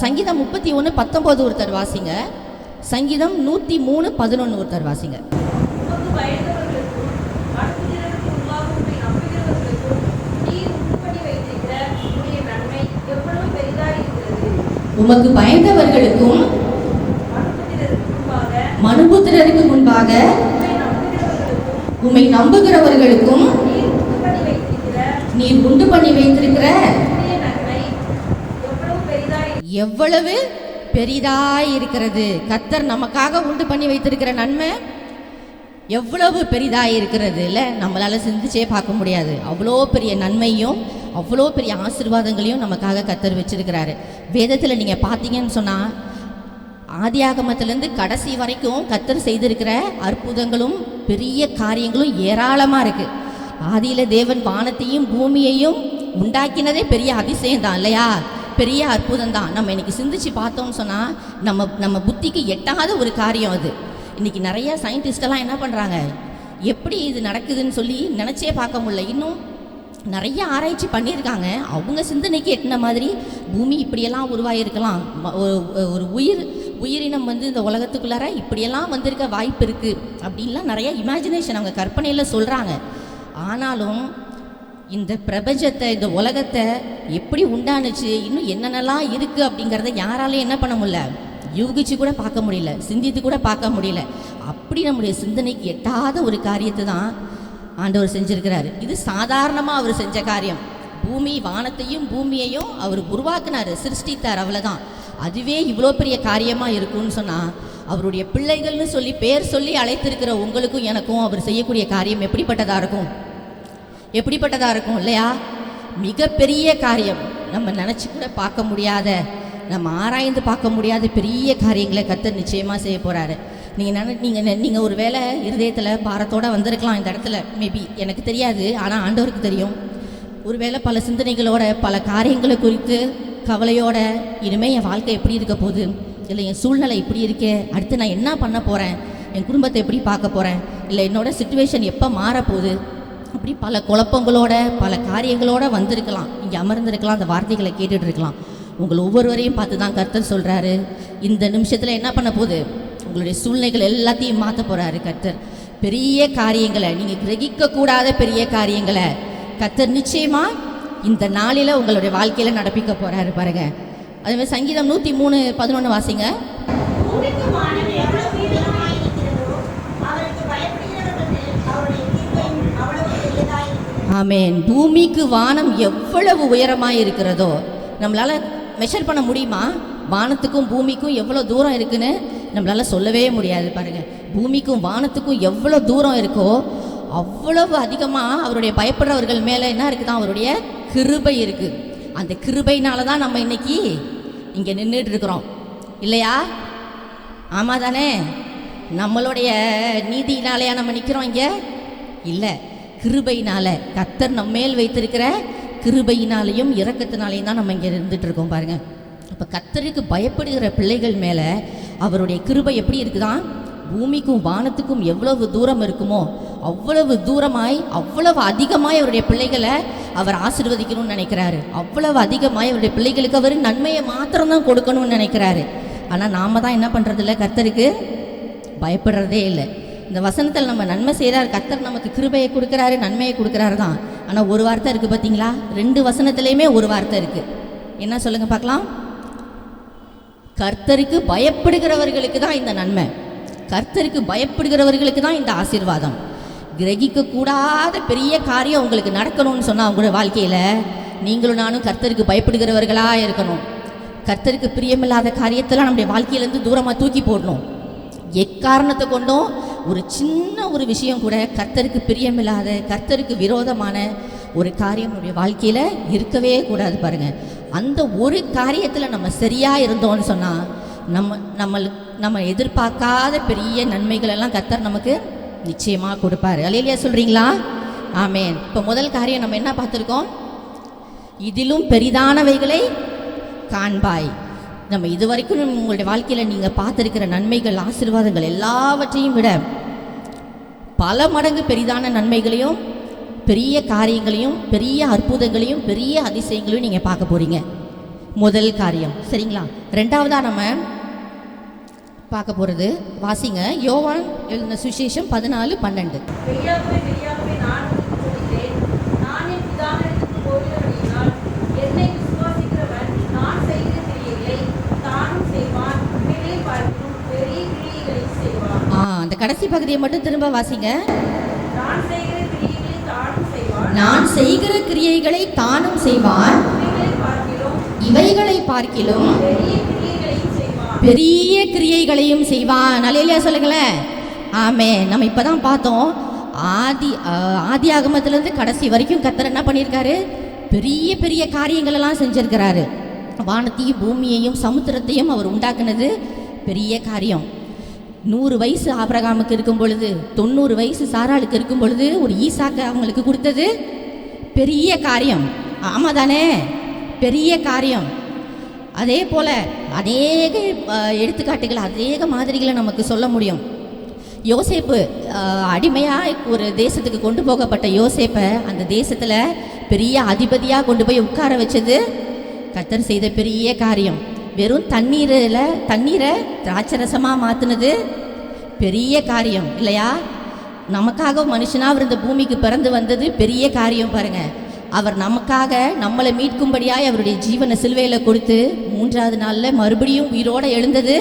சங்கீதம் 31:19 ஒருத்தர் வாசிங்க. சங்கீதம் 103:11 ஒருத்தர் வாசிங்க. உமக்கு பயந்தவர்களுக்கும் மனுபுத்திரருக்கு முன்பாக உம்மை நம்புகிறவர்களுக்கும் நீர் உண்டு பண்ணி வைத்திருக்கிற எவ்வளவு பெரிதாய் இருக்கிறது. கர்த்தர் நமக்காக உண்டு பண்ணி வைத்திருக்கிற நன்மை எவ்வளவு பெரிதாய் இருக்கிறது இல்லை, நம்மளால சிந்திச்சே பார்க்க முடியாது. அவ்வளோ பெரிய நன்மையும் அவ்வளோ பெரிய ஆசீர்வாதங்களையும் நமக்காக கர்த்தர் வச்சிருக்கிறாரு. வேதத்தில் நீங்கள் பார்த்தீங்கன்னு சொன்னால் ஆதியாகமத்திலேருந்து கடைசி வரைக்கும் கர்த்தர் செய்திருக்கிற அற்புதங்களும் பெரிய காரியங்களும் ஏராளமாக இருக்குது. ஆதியில் தேவன் வானத்தையும் பூமியையும் உண்டாக்கினதே பெரிய அதிசயம் தான் இல்லையா, பெரிய அற்புதம் தான். நம்ம இன்னைக்கு சிந்திச்சு பார்த்தோம்னு சொன்னால் நம்ம புத்திக்கு எட்டாத ஒரு காரியம் அது. இன்றைக்கி நிறைய சயின்டிஸ்டெல்லாம் என்ன பண்ணுறாங்க, எப்படி இது நடக்குதுன்னு சொல்லி நினச்சே பார்க்க முடியல. இன்னும் நிறைய ஆராய்ச்சி பண்ணியிருக்காங்க. அவங்க சிந்தனைக்கு எட்டின மாதிரி பூமி இப்படியெல்லாம் உருவாகியிருக்கலாம், ஒரு உயிரினம் வந்து இந்த உலகத்துக்குள்ளார இப்படியெல்லாம் வந்திருக்க வாய்ப்பு இருக்குது அப்படின்லாம் நிறைய இமேஜினேஷன் அவங்க கற்பனையில் சொல்கிறாங்க. ஆனாலும் இந்த பிரபஞ்சத்தை, இந்த உலகத்தை எப்படி உண்டானுச்சு, இன்னும் என்னென்னலாம் இருக்குது அப்படிங்கிறத யாராலையும் என்ன பண்ண முடியல, யூகிச்சு கூட பார்க்க முடியல, சிந்தித்து கூட பார்க்க முடியல. அப்படி நம்முடைய சிந்தனைக்கு எட்டாத ஒரு காரியத்தை தான் ஆண்டவர் செஞ்சிருக்கிறாரு. இது சாதாரணமாக அவர் செஞ்ச காரியம். பூமி, வானத்தையும் பூமியையும் அவர் உருவாக்குனார், சிருஷ்டித்தார், அவ்வளோதான். அதுவே இவ்வளோ பெரிய காரியமாக இருக்கும்னு சொன்னால் அவருடைய பிள்ளைகள்னு சொல்லி பேர் சொல்லி அழைத்திருக்கிற உங்களுக்கும் எனக்கும் அவர் செய்யக்கூடிய காரியம் எப்படிப்பட்டதாக இருக்கும், எப்படிப்பட்டதாக இருக்கும் இல்லையா? மிகப்பெரிய காரியம். நம்ம நினச்சி கூட பார்க்க முடியாத, நம்ம ஆராய்ந்து பார்க்க முடியாத பெரிய காரியங்களை கர்த்தர் நிச்சயமாக செய்ய போகிறாரு. நீங்கள் ஒரு வேளை இருதயத்தில் பாரத்தோடு வந்திருக்கலாம் இந்த இடத்துல, மேபி எனக்கு தெரியாது, ஆனால் ஆண்டவருக்கு தெரியும். ஒருவேளை பல சிந்தனைகளோட, பல காரியங்களை குறித்து கவலையோட, இனிமேல் என் வாழ்க்கை எப்படி இருக்க போகுது, இல்லை என் சூழ்நிலை இப்படி இருக்கே, அடுத்து நான் என்ன பண்ண போகிறேன், என் குடும்பத்தை எப்படி பார்க்க போகிறேன், இல்லை என்னோடய சிச்சுவேஷன் எப்போ மாறப்போகுது, அப்படி பல குழப்பங்களோட, பல காரியங்களோட வந்திருக்கலாம், இங்கே அமர்ந்திருக்கலாம், அந்த வார்த்தைகளை கேட்டுட்டு இருக்கலாம். உங்களை ஒவ்வொருவரையும் பார்த்து தான் கர்த்தர் சொல்கிறாரு, இந்த நிமிஷத்தில் என்ன பண்ண போகுது, உங்களுடைய சூழ்நிலைகள் எல்லாத்தையும் மாற்ற போகிறாரு கர்த்தர். பெரிய காரியங்களை, நீங்கள் கிரகிக்கக்கூடாத பெரிய காரியங்களை கர்த்தர் நிச்சயமாக இந்த நாளில் உங்களுடைய வாழ்க்கையில் நடப்பிக்க போகிறாரு பாருங்க. அதேமாதிரி சங்கீதம் 103:11 வாசிங்க. ஆமேன். பூமிக்கு வானம் எவ்வளவு உயரமாக இருக்கிறதோ, நம்மளால் மெஷர் பண்ண முடியுமா? வானத்துக்கும் பூமிக்கும் எவ்வளோ தூரம் இருக்குன்னு நம்மளால் சொல்லவே முடியாது பாருங்கள். பூமிக்கும் வானத்துக்கும் எவ்வளோ தூரம் இருக்கோ அவ்வளவு அதிகமாக அவருடைய பயப்படுறவர்கள் மேலே என்ன இருக்குதான், அவருடைய கிருபை இருக்குது. அந்த கிருபையினால தான் நம்ம இன்னைக்கு இங்கே நின்றுட்டு இருக்கிறோம் இல்லையா? ஆமாம் தானே? நம்மளுடைய நீதியினாலேயா நம்ம நிற்கிறோம் இங்கே? இல்லை, கிருபையினால, கர்த்தர் நம்ம மேல் வைத்திருக்கிற கிருபையினாலையும் இரக்கத்தினாலையும் தான் நம்ம இங்கே இருந்துட்டு இருக்கோம் பாருங்கள். அப்போ கர்த்தருக்கு பயப்படுகிற பிள்ளைகள் மேலே அவருடைய கிருபை எப்படி இருக்குதான், பூமிக்கும் வானத்துக்கும் எவ்வளவு தூரம் இருக்குமோ அவ்வளவு தூரமாய், அவ்வளவு அதிகமாய் அவருடைய பிள்ளைகளை அவர் ஆசீர்வதிக்கணும்னு நினைக்கிறாரு. அவ்வளவு அதிகமாய் அவருடைய பிள்ளைகளுக்கு அவர் நன்மையை மாத்திரம்தான் கொடுக்கணும்னு நினைக்கிறாரு. ஆனால் நாம் தான் என்ன பண்ணுறதில்ல, கர்த்தருக்கு பயப்படுறதே இல்லை. இந்த வசனத்தில் நம்ம நன்மை செய்கிறார், கர்த்தர் நமக்கு கிருபையை கொடுக்குறாரு, நன்மையை கொடுக்குறாரு தான். ஆனால் ஒரு வார்த்தை இருக்குது பார்த்தீங்களா? 2 வசனத்துலேயுமே ஒரு வார்த்தை இருக்குது. என்ன சொல்லுங்கள் பார்க்கலாம்? கர்த்தருக்கு பயப்படுகிறவர்களுக்கு தான் இந்த நன்மை, கர்த்தருக்கு பயப்படுகிறவர்களுக்கு தான் இந்த ஆசீர்வாதம். கிரகிக்கக்கூடாத பெரிய காரியம் உங்களுக்கு நடக்கணும்னு சொன்னால் உங்களோட வாழ்க்கையில் நீங்களும் நானும் கர்த்தருக்கு பயப்படுகிறவர்களாக இருக்கணும். கர்த்தருக்கு பிரியமில்லாத காரியத்தெல்லாம் நம்முடைய வாழ்க்கையிலேருந்து தூரமாக தூக்கி போடணும். எக்காரணத்தை கொண்டும் ஒரு சின்ன ஒரு விஷயம் கூட கர்த்தருக்கு பிரியமில்லாத, கர்த்தருக்கு விரோதமான ஒரு காரியம் நம்முடைய வாழ்க்கையில் இருக்கவே கூடாது பாருங்கள். அந்த ஒரு காரியத்தில் நம்ம சரியாக இருந்தோம்னு சொன்னால் நம்ம எதிர்பார்க்காத பெரிய நன்மைகள் எல்லாம் கர்த்தர் நமக்கு நிச்சயமாக கொடுப்பாரு. அல்லேலூயா சொல்கிறீங்களா? ஆமேன். இப்போ முதல் காரியம் நம்ம என்ன பார்த்துருக்கோம்? இதிலும் பெரிதானவைகளை காண்பாய். நம்ம இதுவரைக்கும் உங்களுடைய வாழ்க்கையில் நீங்கள் பார்த்துருக்கிற நன்மைகள், ஆசீர்வாதங்கள் எல்லாவற்றையும் விட பல மடங்கு பெரிதான நன்மைகளையும், பெரிய காரியங்களையும், பெரிய அற்புதங்களையும், பெரிய அதிசயங்களையும் நீங்கள் பார்க்க போகிறீங்க. முதல் காரியம், சரிங்களா? ரெண்டாவதாக நம்ம பார்க்க போகிறது, வாசிங்க, யோவான் எழுதின சுவிசேஷம் 14:12. அந்த கடைசி பகுதியை மட்டும் திரும்ப வாசிங்க. நான் செய்கிற கிரியைகளை தானும் செய்வான், இவைகளை பார்க்கிலும் பெரிய கிரியைகளையும் செய்வான். அல்லேலூயா சொல்லுங்களேன். ஆமே. நம்ம இப்போ தான் பார்த்தோம், ஆதி ஆகமத்திலேருந்து கடைசி வரைக்கும் கர்த்தர் என்ன பண்ணியிருக்காரு, பெரிய பெரிய காரியங்களெல்லாம் செஞ்சிருக்கிறாரு. வானத்தையும் பூமியையும் சமுத்திரத்தையும் அவர் உண்டாக்குனது பெரிய காரியம். 100 வயசு ஆபிரகாமுக்கு இருக்கும் பொழுது, 90 வயசு சாராளுக்கு இருக்கும் பொழுது ஒரு ஈசாக்கு அவங்களுக்கு கொடுத்தது பெரிய காரியம். ஆமாம் தானே? பெரிய காரியம். அதே போல் அநேக எடுத்துக்காட்டுகள், அநேக மாதிரிகளை நமக்கு சொல்ல முடியும். யோசேப்பு அடிமையாக ஒரு தேசத்துக்கு கொண்டு போகப்பட்ட யோசேப்பை அந்த தேசத்தில் பெரிய அதிபதியாக கொண்டு போய் உட்கார வச்சது கர்த்தர் செய்த பெரிய காரியம். வெறும் தண்ணீரை திராட்சரசமாக மாற்றினது பெரிய காரியம் இல்லையா? நமக்காக மனுஷனாக அவர் இந்த பூமிக்கு பிறந்து வந்தது பெரிய காரியம் பாருங்கள். அவர் நமக்காக நம்மளை மீட்கும்படியாய் அவருடைய ஜீவனை சிலுவையில் கொடுத்து 3ஆவது நாளில் மறுபடியும் உயிரோடு எழுந்தது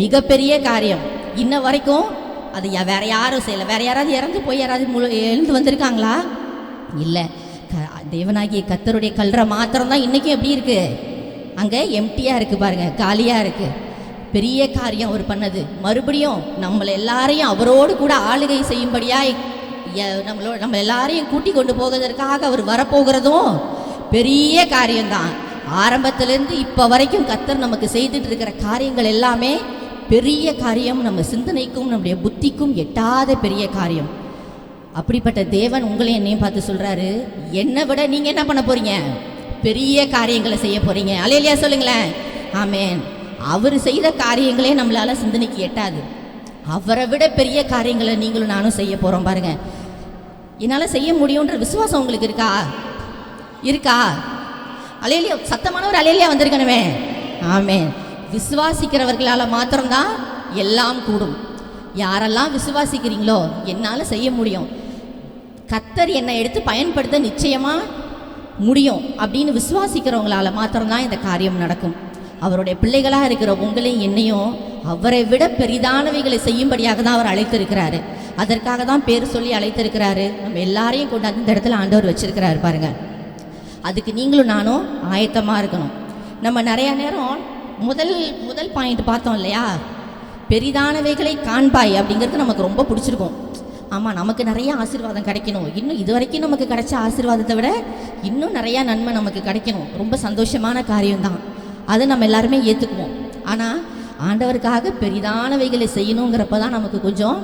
மிகப்பெரிய காரியம். இன்ன வரைக்கும் அது வேற யாரும் செய்யலை. வேற யாராவது இறந்து போய் யாராவது எழுந்து வந்திருக்காங்களா? இல்லை. தேவனாகிய கர்த்தருடைய கல்லறை மாத்திரம்தான் இன்றைக்கும் எப்படி இருக்குது? அங்கே எம்டியாக இருக்குது பாருங்கள், காலியாக இருக்குது. பெரிய காரியம் அவர் பண்ணது. மறுபடியும் நம்மளை எல்லாரையும் அவரோடு கூட ஆளுகை செய்யும்படியாய் நம்ம எல்லாரையும் கூட்டி கொண்டு போவதற்காக அவர் வரப்போகிறதும் பெரிய காரியம்தான். ஆரம்பத்திலேருந்து இப்போ வரைக்கும் கர்த்தர் நமக்கு செய்துட்டு இருக்கிற காரியங்கள் எல்லாமே பெரிய காரியம். நம்ம சிந்தனைக்கும் நம்முடைய புத்திக்கும் எட்டாத பெரிய காரியம். அப்படிப்பட்ட தேவன் உங்களையும் என்னையும் பார்த்து சொல்கிறாரு, என்னை விட நீங்கள் என்ன பண்ண போகிறீங்க? பெரிய காரியங்களை செய்ய போகிறீங்க. அல்லேலூயா சொல்லுங்களேன். ஆமென். அவர் செய்த காரியங்களே நம்மளால் சிந்தனைக்கு எட்டாது. அவரை விட பெரிய காரியங்களை நீங்களும் நானும் செய்ய போகிறோம் பாருங்கள். என்னால் செய்ய முடியுன்ற விசுவாசம் உங்களுக்கு இருக்கா? அல்லேலூயா. சத்தமான ஒரு அல்லேலூயா வந்திருக்கணுமே. ஆமென். விசுவாசிக்கிறவர்களால் மாத்திரம்தான் எல்லாம் கூடும். யாரெல்லாம் விசுவாசிக்கிறீங்களோ என்னால் செய்ய முடியும், கர்த்தர் என்னை எடுத்து பயன்படுத்த நிச்சயமாக முடியும் அப்படின்னு விசுவாசிக்கிறவங்களால மாத்திரம்தான் இந்த காரியம் நடக்கும். அவருடைய பிள்ளைகளாக இருக்கிற உங்களையும் என்னையும் அவரை விட பெரிதானவைகளை செய்யும்படியாக தான் அவர் அழைத்திருக்கிறாரு. அதற்காக தான் பேர் சொல்லி அழைத்திருக்கிறாரு. நம்ம எல்லாரையும் கொண்டாந்து இந்த இடத்துல ஆண்டவர் வச்சிருக்கிறாரு பாருங்கள். அதுக்கு நீங்களும் நானும் ஆயத்தமாக இருக்கணும். நம்ம நிறையா நேரம் முதல் பாயிண்ட் பார்த்தோம் இல்லையா? பெரிதானவைகளை காண்பாய் அப்படிங்கிறது நமக்கு ரொம்ப பிடிச்சிருக்கும். ஆமாம், நமக்கு நிறைய ஆசீர்வாதம் கிடைக்கணும், இன்னும் இது வரைக்கும் நமக்கு கிடைச்ச ஆசீர்வாதத்தை விட இன்னும் நிறையா நன்மை நமக்கு கிடைக்கணும். ரொம்ப சந்தோஷமான காரியம்தான், அதை நம்ம எல்லாருமே ஏற்றுக்குவோம். ஆனால் ஆண்டவருக்காக பெரிதானவைகளை செய்யணுங்கிறப்ப தான் நமக்கு கொஞ்சம்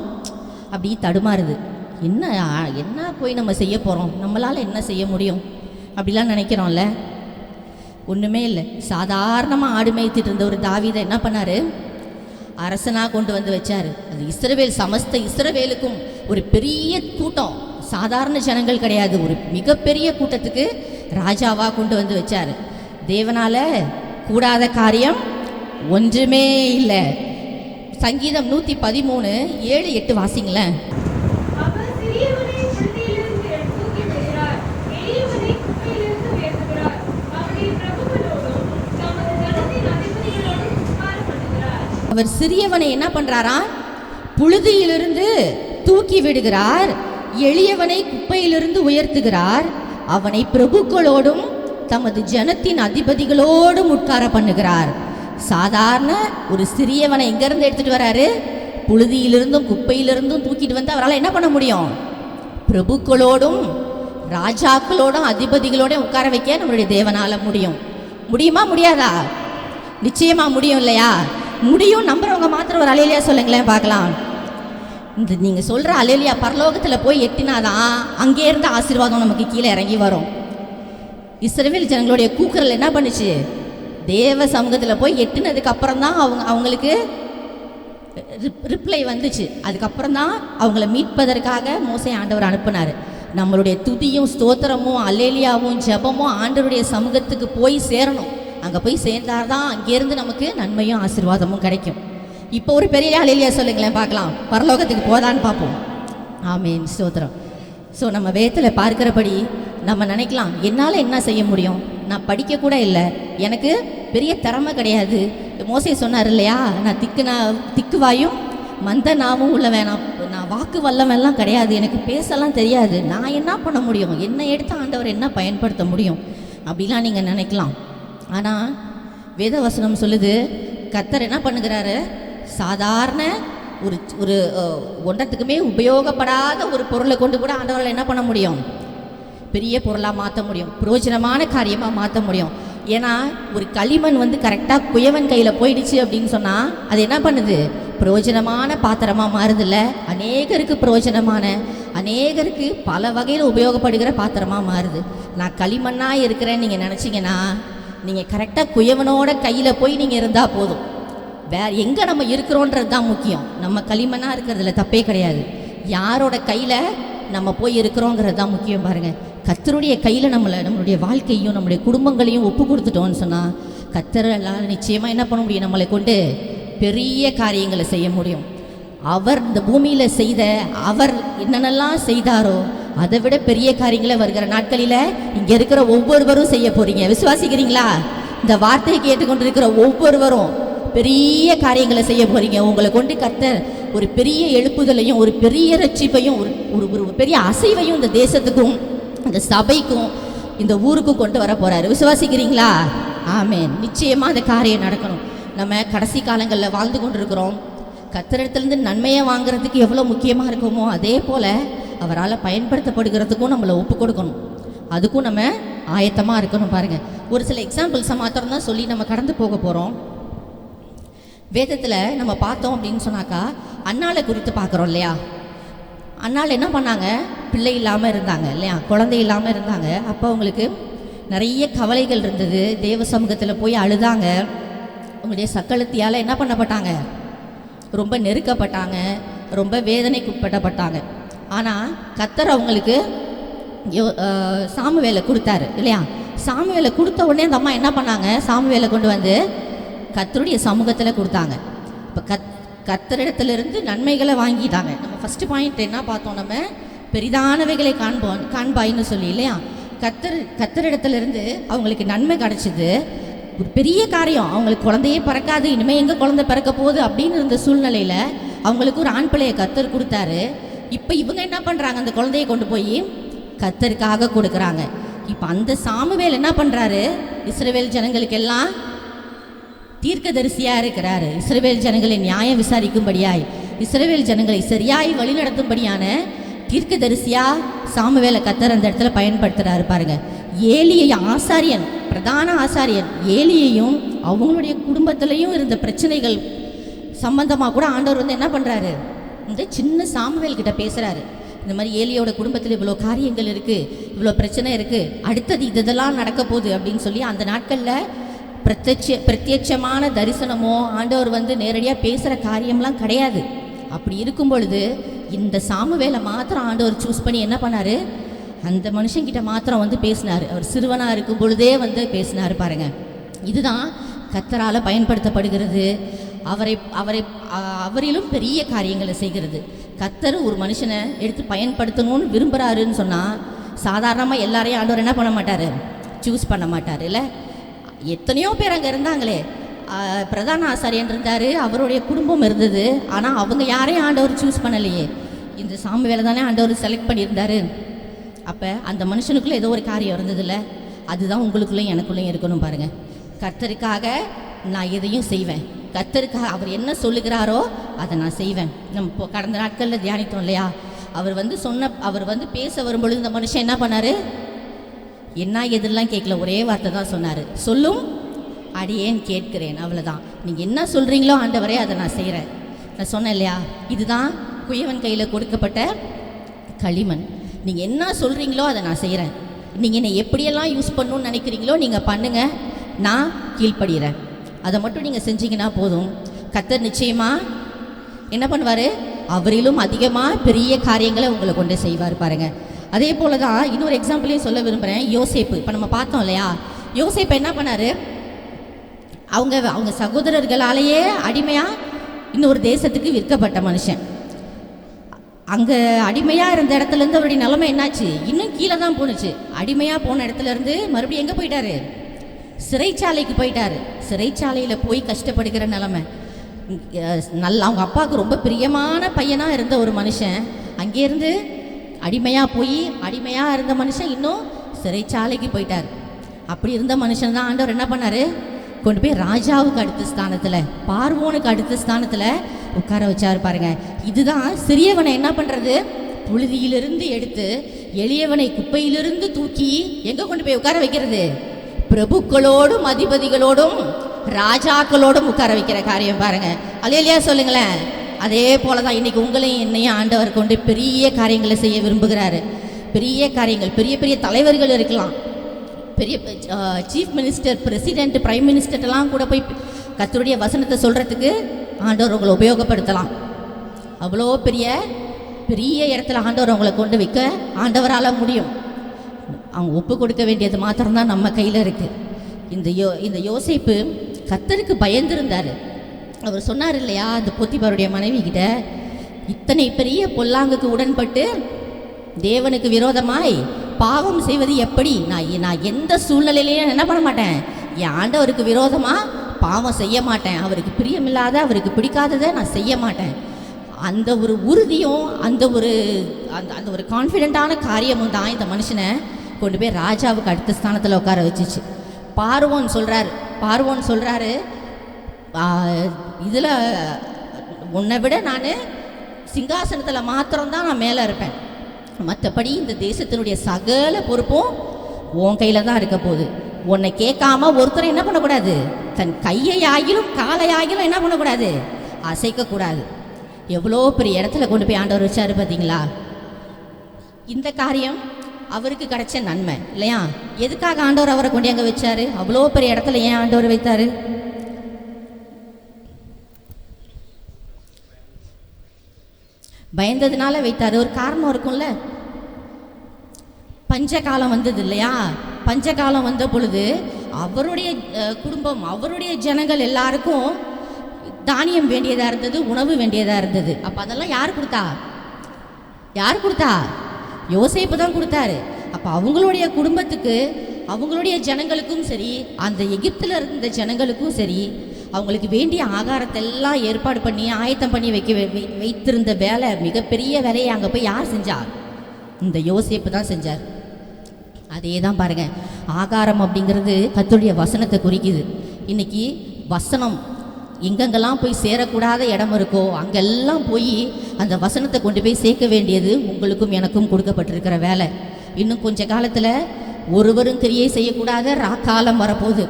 அப்படி தடுமாறுது. என்ன போய் நம்ம செய்ய போகிறோம், நம்மளால் என்ன செய்ய முடியும் அப்படிலாம் நினைக்கிறோம்ல. ஒன்றுமே இல்லை. சாதாரணமாக ஆடு மேய்த்திட்டு இருந்த ஒரு தாவீதை என்ன பண்ணார்? அரசனாக கொண்டு வந்து வச்சார். அது சமஸ்த இஸ்ரவேலுக்கும் ஒரு பெரிய கூட்டம், சாதாரண ஜனங்கள் கிடையாது, ஒரு மிகப்பெரிய கூட்டத்துக்கு ராஜாவாக கொண்டு வந்து வச்சார். தேவனால் கூடாத காரியம் ஒன்றுமே இல்லை. சங்கீதம் 113 7 8 வாசிங்களேன். அவர் சிறியவனை என்ன பண்றாரா? புழுதியிலிருந்து தூக்கி விடுகிறார், எளியவனை குப்பையிலிருந்து உயர்த்துகிறார், அவனை பிரபுக்களோடும் தமது ஜனத்தின் அதிபதிகளோடும் உட்கார பண்ணுகிறார். சாதாரண ஒரு சிறியவனை எங்கிருந்து எடுத்துட்டு வராரு? புழுதியிலிருந்தும் குப்பையிலிருந்தும் தூக்கிட்டு வந்து அவரால் என்ன பண்ண முடியும்? பிரபுக்களோடும் ராஜாக்களோடும் அதிபதிகளோடும் உட்கார வைக்க நம்மளுடைய தேவனால முடியுமா? முடியாதா? நிச்சயமா முடியும் இல்லையா? முடியும். நம்புறவங்க மாத்திரம் ஒரு அல்லேலூயா சொல்லுங்களேன் பார்க்கலாம். இந்த நீங்கள் சொல்கிற அல்லேலூயா பரலோகத்தில் போய் எட்டினாதான் அங்கே இருந்த ஆசீர்வாதம் நமக்கு கீழே இறங்கி வரும். இஸ்ரவேல் ஜனங்களுடைய கூக்குரல் என்ன பண்ணுச்சு? தேவ சமூகத்தில் போய் எட்டினதுக்கு அப்புறம் தான் அவங்களுக்கு ரிப்ளை வந்துச்சு. அதுக்கப்புறம் தான் அவங்கள மீட்பதற்காக மோசே ஆண்டவர் அனுப்புனார். நம்மளுடைய துதியும் ஸ்தோத்திரமும் அல்லேலூயாவும் ஜெபமும் ஆண்டவருடைய சமூகத்துக்கு போய் சேரணும். அங்கே போய் சேர்ந்தால்தான் அங்கேருந்து நமக்கு நன்மையும் ஆசீர்வாதமும் கிடைக்கும். இப்போ ஒரு பெரிய அல்லேலூயா சொல்லுங்களேன் பார்க்கலாம், பரலோகத்துக்கு போதான்னு பார்ப்போம். ஆமேன், ஸ்தோத்திரம். ஸோ நம்ம வேதத்தில் பார்க்கிறபடி நம்ம நினைக்கலாம், என்னால் என்ன செய்ய முடியும்? நான் படிக்கக்கூட இல்லை, எனக்கு பெரிய திறமை கிடையாது. மோசே சொன்னார் இல்லையா, நான் திக்குவாயும் மந்த நாவும் உள்ள வேணாம், நான் வாக்கு வல்லவெல்லாம் கிடையாது, எனக்கு பேசலாம் தெரியாது, நான் என்ன பண்ண முடியும்? என்னை எடுத்து ஆண்டவர் என்ன பயன்படுத்த முடியும் அப்படிலாம் நீங்கள் நினைக்கலாம். ஆனால் வேதவசனம் சொல்லுது, கர்த்தர் என்ன பண்ணுகிறாரு? சாதாரண ஒரு ஒன்றத்துக்குமே உபயோகப்படாத ஒரு பொருளை கொண்டு கூட ஆண்டவரால் என்ன பண்ண முடியும்? பெரிய பொருளாக மாற்ற முடியும், பிரயோஜனமான காரியமாக மாற்ற முடியும். ஏன்னா ஒரு களிமண் கரெக்டாக குயவன் கையில் போயிடுச்சு அப்படின்னு சொன்னால் அது என்ன பண்ணுது? பிரயோஜனமான பாத்திரமாக மாறுதில்ல, அநேகருக்கு பிரயோஜனமான, அநேகருக்கு பல வகையில் உபயோகப்படுகிற பாத்திரமாக மாறுது. நான் களிமண்ணாக இருக்கிறேன்னு நீங்கள் நினச்சிங்கன்னா நீங்கள் கரெக்டாக குயவனோட கையில் போய் நீங்கள் இருந்தால் போதும். வேறு எங்கே நம்ம இருக்கிறோன்றது தான் முக்கியம். நம்ம களிமண்ணாக இருக்கிறதுல தப்பே கிடையாது. யாரோட கையில் நம்ம போய் இருக்கிறோங்கிறது தான் முக்கியம். பாருங்கள், கர்த்தருடைய கையில் நம்மளுடைய வாழ்க்கையும் நம்மளுடைய குடும்பங்களையும் ஒப்பு கொடுத்துட்டோம்னு சொன்னால் கர்த்தரால் நிச்சயமாக என்ன பண்ண முடியும், நம்மளை கொண்டு பெரிய காரியங்களை செய்ய முடியும். அவர் இந்த பூமியில் செய்த அவர் என்னென்னலாம் செய்தாரோ அதை விட பெரிய காரியங்களை வருகிற நாட்களில் இங்கே இருக்கிற ஒவ்வொருவரும் செய்ய போகிறீங்க. விசுவாசிக்கிறீங்களா? இந்த வார்த்தையை கேட்டுக்கொண்டிருக்கிற ஒவ்வொருவரும் பெரிய காரியங்களை செய்ய போகிறீங்க. உங்களை கொண்டு கர்த்தர் ஒரு பெரிய எழுப்புதலையும் ஒரு பெரிய ரட்சிப்பையும் ஒரு பெரிய அசைவையும் இந்த தேசத்துக்கும் இந்த சபைக்கும் இந்த ஊருக்கும் கொண்டு வர போகிறாரு. விசுவாசிக்கிறீங்களா? ஆமென். நிச்சயமாக அந்த காரியம் நடக்கணும். நம்ம கடைசி காலங்களில் வாழ்ந்து கொண்டு இருக்கிறோம். கர்த்தரிடத்துலேருந்து நன்மையை வாங்குறதுக்கு எவ்வளோ முக்கியமாக இருக்குமோ அதே போல் அவரால் பயன்படுத்தப்படுகிறதுக்கும் நம்மளை ஒப்பு கொடுக்கணும். அதுக்கும் நம்ம ஆயத்தமாக இருக்கணும். பாருங்கள், ஒரு சில எக்ஸாம்பிள்ஸை மாத்திரம் தான் சொல்லி நம்ம கடந்து போக போகிறோம். வேதத்தில் நம்ம பார்த்தோம் அப்படின்னு சொன்னாக்கா அன்னாளை குறித்து பார்க்குறோம் இல்லையா? அன்னாள் என்ன பண்ணாங்க? பிள்ளை இல்லாமல் இருந்தாங்க இல்லையா? குழந்தை இல்லாமல் இருந்தாங்க. அப்போ அவங்களுக்கு நிறைய கவலைகள் இருந்தது. தேவ சமூகத்தில் போய் அழுதாங்க. அவங்களுடைய சக்களத்தியால் என்ன பண்ணப்பட்டாங்க? ரொம்ப நெருக்கப்பட்டாங்க, ரொம்ப வேதனைக்குட்பட்டப்பட்டாங்க. ஆனால் கர்த்தர் அவங்களுக்கு சாமுவேலை கொடுத்தாரு இல்லையா? சாமுவேலை கொடுத்த உடனே அந்த அம்மா என்ன பண்ணாங்க? சாமுவேலை கொண்டு வந்து கர்த்தருடைய சமூகத்தில் கொடுத்தாங்க. இப்போ கர்த்தரிடத்திலிருந்து நன்மைகளை வாங்கிட்டாங்க. நம்ம ஃபஸ்ட்டு பாயிண்ட் என்ன பார்த்தோம்? நம்ம பெரிதானவைகளை காண்பாயின்னு சொல்லி இல்லையா? கர்த்தரிடத்திலிருந்து அவங்களுக்கு நன்மை கிடச்சிது. ஒரு பெரிய காரியம். அவங்களுக்கு குழந்தையே பிறக்காது, இனிமேல் எங்கே குழந்தை பிறக்க போகுது அப்படின்னு இருந்த சூழ்நிலையில் அவங்களுக்கு ஒரு ஆண் பிள்ளையை கர்த்தர் கொடுத்தாரு. இப்போ இவங்க என்ன பண்ணுறாங்க? அந்த குழந்தையை கொண்டு போய் கர்த்தருக்காக கொடுக்குறாங்க. இப்போ அந்த சாமுவேல் என்ன பண்ணுறாரு? இஸ்ரவேல் ஜனங்களுக்கெல்லாம் தீர்க்கதரிசியாக இருக்கிறாரு. இஸ்ரவேல் ஜனங்களை நியாயம் விசாரிக்கும்படியாய், இஸ்ரவேல் ஜனங்களை சரியாய் வழிநடத்தும்படியான தீர்க்கதரிசியாக சாமுவேலை கர்த்தர் அந்த இடத்துல பயன்படுத்துகிறாரு. பாருங்க, ஏலியை ஆசாரியன், பிரதான ஆசாரியன் ஏலியையும் அவங்களுடைய குடும்பத்திலையும் இருந்த பிரச்சனைகள் சம்பந்தமாக கூட ஆண்டவர் வந்து என்ன பண்ணுறாரு? இந்த சின்ன சாமுவேல் கிட்ட பேசுகிறாரு. இந்த மாதிரி ஏலியோட குடும்பத்தில் இவ்வளோ காரியங்கள் இருக்குது, இவ்வளோ பிரச்சனை இருக்குது, அடுத்தது இதெல்லாம் நடக்க போகுது அப்படின்னு சொல்லி அந்த நாட்களில் பிரத்யட்சமான தரிசனமோ ஆண்டவர் வந்து நேரடியாக பேசுகிற காரியம்லாம் கிடையாது. அப்படி இருக்கும் பொழுது இந்த சாமுவேலை மாத்திரம் ஆண்டவர் சூஸ் பண்ணி என்ன பண்ணார்? அந்த மனுஷங்கிட்ட மாத்திரம் வந்து பேசினார். அவர் சிறுவனாக இருக்கும் பொழுதே வந்து பேசினார். பாருங்கள், இதுதான் கர்த்தரால் பயன்படுத்தப்படுகிறது. அவரிலும் பெரிய காரியங்களை செய்கிறது. கர்த்தர் ஒரு மனுஷனை எடுத்து பயன்படுத்தணும்னு விரும்புகிறாருன்னு சொன்னால் சாதாரணமாக எல்லாரையும் ஆண்டவர் என்ன பண்ண மாட்டார்? சூஸ் பண்ண மாட்டார் இல்லை? எத்தனையோ பேர் அங்கே இருந்தாங்களே. பிரதான ஆசாரியன் இருந்தார், அவருடைய குடும்பம் இருந்தது. ஆனால் அவங்க யாரையும் ஆண்டவர் சூஸ் பண்ணலையே. இந்த சாமுவேலை தானே ஆண்டவர் செலக்ட் பண்ணியிருந்தார். அப்போ அந்த மனுஷனுக்குள்ளே ஏதோ ஒரு காரியம் இருந்ததில்ல? அதுதான் உங்களுக்குள்ளேயும் எனக்குள்ளேயும் இருக்கணும். பாருங்கள், கர்த்தருக்காக நான் எதையும் செய்வேன். கர்த்தருக்காக அவர் என்ன சொல்லுகிறாரோ அதை நான் செய்வேன். நம்ம இப்போ கடந்த நாட்களில் தியானித்தோம் இல்லையா? அவர் வந்து பேச வரும்பொழுது இந்த மனுஷன் என்ன பண்ணார்? என்ன எதெல்லாம் கேட்கல, ஒரே வார்த்தை தான் சொன்னார். சொல்லும் அடியேன் கேட்கிறேன். அவ்வளோதான். நீங்கள் என்ன சொல்கிறீங்களோ ஆண்டவரே அதை நான் செய்கிறேன். நான் சொன்னேன் இல்லையா? இதுதான் குயவன் கையில் கொடுக்கப்பட்ட களிமண். நீங்கள் என்ன சொல்கிறீங்களோ அதை நான் செய்கிறேன். நீங்கள் என்னை எப்படியெல்லாம் யூஸ் பண்ணணும்னு நினைக்கிறீங்களோ நீங்கள் பண்ணுங்கள், நான் கீழ்ப்படுகிறேன். அதை மட்டும் நீங்கள் செஞ்சீங்கன்னா போதும். கர்த்தர் நிச்சயமாக என்ன பண்ணுவார்? அவரிலும் அதிகமாக பெரிய காரியங்களை உங்களை கொண்டு செய்வார். பாருங்கள், அதே போல் தான் இன்னொரு எக்ஸாம்பிளையும் சொல்ல விரும்புகிறேன். யோசேப்பு, இப்போ நம்ம பார்த்தோம் இல்லையா? யோசேப்பு என்ன பண்ணார்? அவங்க சகோதரர்களாலேயே அடிமையாக இன்னொரு தேசத்துக்கு விற்கப்பட்ட மனுஷன். அங்கே அடிமையாக இருந்த இடத்துலேருந்து அவருடைய நிலைமை என்னாச்சு? இன்னும் கீழே தான் போணுச்சு. அடிமையாக போன இடத்துலேருந்து மறுபடியும் எங்கே போயிட்டாரு? சிறைச்சாலைக்கு போயிட்டார். சிறைச்சாலையில் போய் கஷ்டப்படுகிற நிலைமை. அவங்க அப்பாவுக்கு ரொம்ப பிரியமான பையனாக இருந்த ஒரு மனுஷன் அங்கேருந்து அடிமையாக இருந்த மனுஷன் இன்னும் சிறைச்சாலைக்கு போயிட்டார். அப்படி இருந்த மனுஷன் தான் ஆண்டவர் என்ன பண்ணார்? கொண்டு போய் ராஜாவுக்கு அடுத்த ஸ்தானத்தில், பார்வோனுக்கு அடுத்த ஸ்தானத்தில் உட்கார வச்சார். பாருங்க, இதுதான் சிறியவனை என்ன பண்ணுறது? புழுதியிலிருந்து எடுத்து எளியவனை குப்பையிலிருந்து தூக்கி எங்கே கொண்டு போய் உட்கார வைக்கிறது? பிரபுக்களோடும் அதிபதிகளோடும் ராஜாக்களோடும் உட்கார வைக்கிற காரியம். பாருங்க, அல்லேலூயா சொல்லுங்களேன். அதே போல தான் இன்றைக்கி உங்களையும் என்னையும் ஆண்டவர் கொண்டு பெரிய காரியங்களை செய்ய விரும்புகிறாரு. பெரிய காரியங்கள், பெரிய பெரிய தலைவர்கள் இருக்கலாம், பெரிய சீஃப் மினிஸ்டர், பிரசிடென்ட், பிரைம் மினிஸ்டர்லாம் கூட போய் கர்த்தருடைய வசனத்தை சொல்கிறதுக்கு ஆண்டவர் உங்களை உபயோகப்படுத்தலாம். அவ்வளோ பெரிய பெரிய இடத்துல ஆண்டவர் உங்களை கொண்டு வைக்க ஆண்டவரால் முடியும். அவங்க ஒப்பு கொடுக்க வேண்டியது மாத்திரம்தான் நம்ம கையில் இருக்குது. இந்த யோசேப்பு கர்த்தருக்கு பயந்திருந்தார். அவர் சொன்னார் இல்லையா, அந்த போத்திபாருடைய மனைவி கிட்ட, இத்தனை பெரிய பொல்லாங்குக்கு உடன்பட்டு தேவனுக்கு விரோதமாய் பாவம் செய்வது எப்படி? நான் எந்த சூழ்நிலையிலையும் என்ன பண்ண மாட்டேன், என் ஆண்டவருக்கு விரோதமாக பாவம் செய்ய மாட்டேன், அவருக்கு பிரியமில்லாத அவருக்கு பிடிக்காததை நான் செய்ய மாட்டேன். அந்த ஒரு உறுதியும் அந்த ஒரு கான்ஃபிடென்ட்டான காரியமும் தான் இந்த மனுஷனை கொண்டு போய் ராஜாவுக்கு அடுத்த ஸ்தானத்தில் உட்கார வச்சிச்சு. பார்வோன் சொல்கிறாரு, இதில் உன்னை விட நான் சிங்காசனத்தில் மாத்திரம்தான் நான் மேலே இருப்பேன், மற்றபடி இந்த தேசத்தினுடைய சகல பொறுப்பும் உன் கையில் தான் இருக்க போகுது. உன்னை கேட்காம ஒருத்தரை என்ன பண்ணக்கூடாது, தன் கையை ஆகிலும் காலை ஆகிலும் என்ன பண்ணக்கூடாது, அசைக்கக்கூடாது. எவ்வளோ பெரிய இடத்துல கொண்டு போய் ஆண்டவர் வச்சாரு பார்த்தீங்களா? இந்த காரியம் அவருக்கு கிடைச்ச நன்மை இல்லையா? எதுக்காக ஆண்டவர் அவரை கொண்டு அங்கே வச்சாரு? அவ்வளோ பெரிய இடத்துல ஏன் ஆண்டவர் வைத்தாரு? பயந்ததுனால வைத்தாரு. ஒரு காரணம் இருக்கும்ல. பஞ்சகாலம் வந்தது இல்லையா? பஞ்சகாலம் வந்த பொழுது அவருடைய குடும்பம், அவருடைய ஜனங்கள் எல்லாருக்கும் தானியம் வேண்டியதாக இருந்தது, உணவு வேண்டியதாக இருந்தது. அப்போ அதெல்லாம் யார் கொடுத்தா? யோசேப்பு தான் கொடுத்தாரு. அப்போ அவங்களுடைய குடும்பத்துக்கு, அவங்களுடைய ஜனங்களுக்கும் சரி, அந்த எகிப்தில் இருந்த ஜனங்களுக்கும் சரி, அவங்களுக்கு வேண்டிய ஆகாரத்தை எல்லாம் ஏற்பாடு பண்ணி ஆயத்தம் பண்ணி வைத்திருந்த வேலை, மிகப்பெரிய வேலையை அங்கே போய் யார் செஞ்சார்? இந்த யோசேப்பு தான் செஞ்சார். அதே தான் பாருங்க, ஆகாரம் அப்படிங்கிறது கர்த்தருடைய வசனத்தை குறிக்குது. இன்னைக்கு வசனம் எங்கெங்கெல்லாம் போய் சேரக்கூடாத இடம் இருக்கோ அங்கெல்லாம் போய் அந்த வசனத்தை கொண்டு போய் சேர்க்க வேண்டியது உங்களுக்கும் எனக்கும் கொடுக்கப்பட்டிருக்கிற வேலை. இன்னும் கொஞ்ச காலத்தில் ஒருவரும் கிரியை செய்யக்கூடாத ராக்காலம் வரப்போகுது.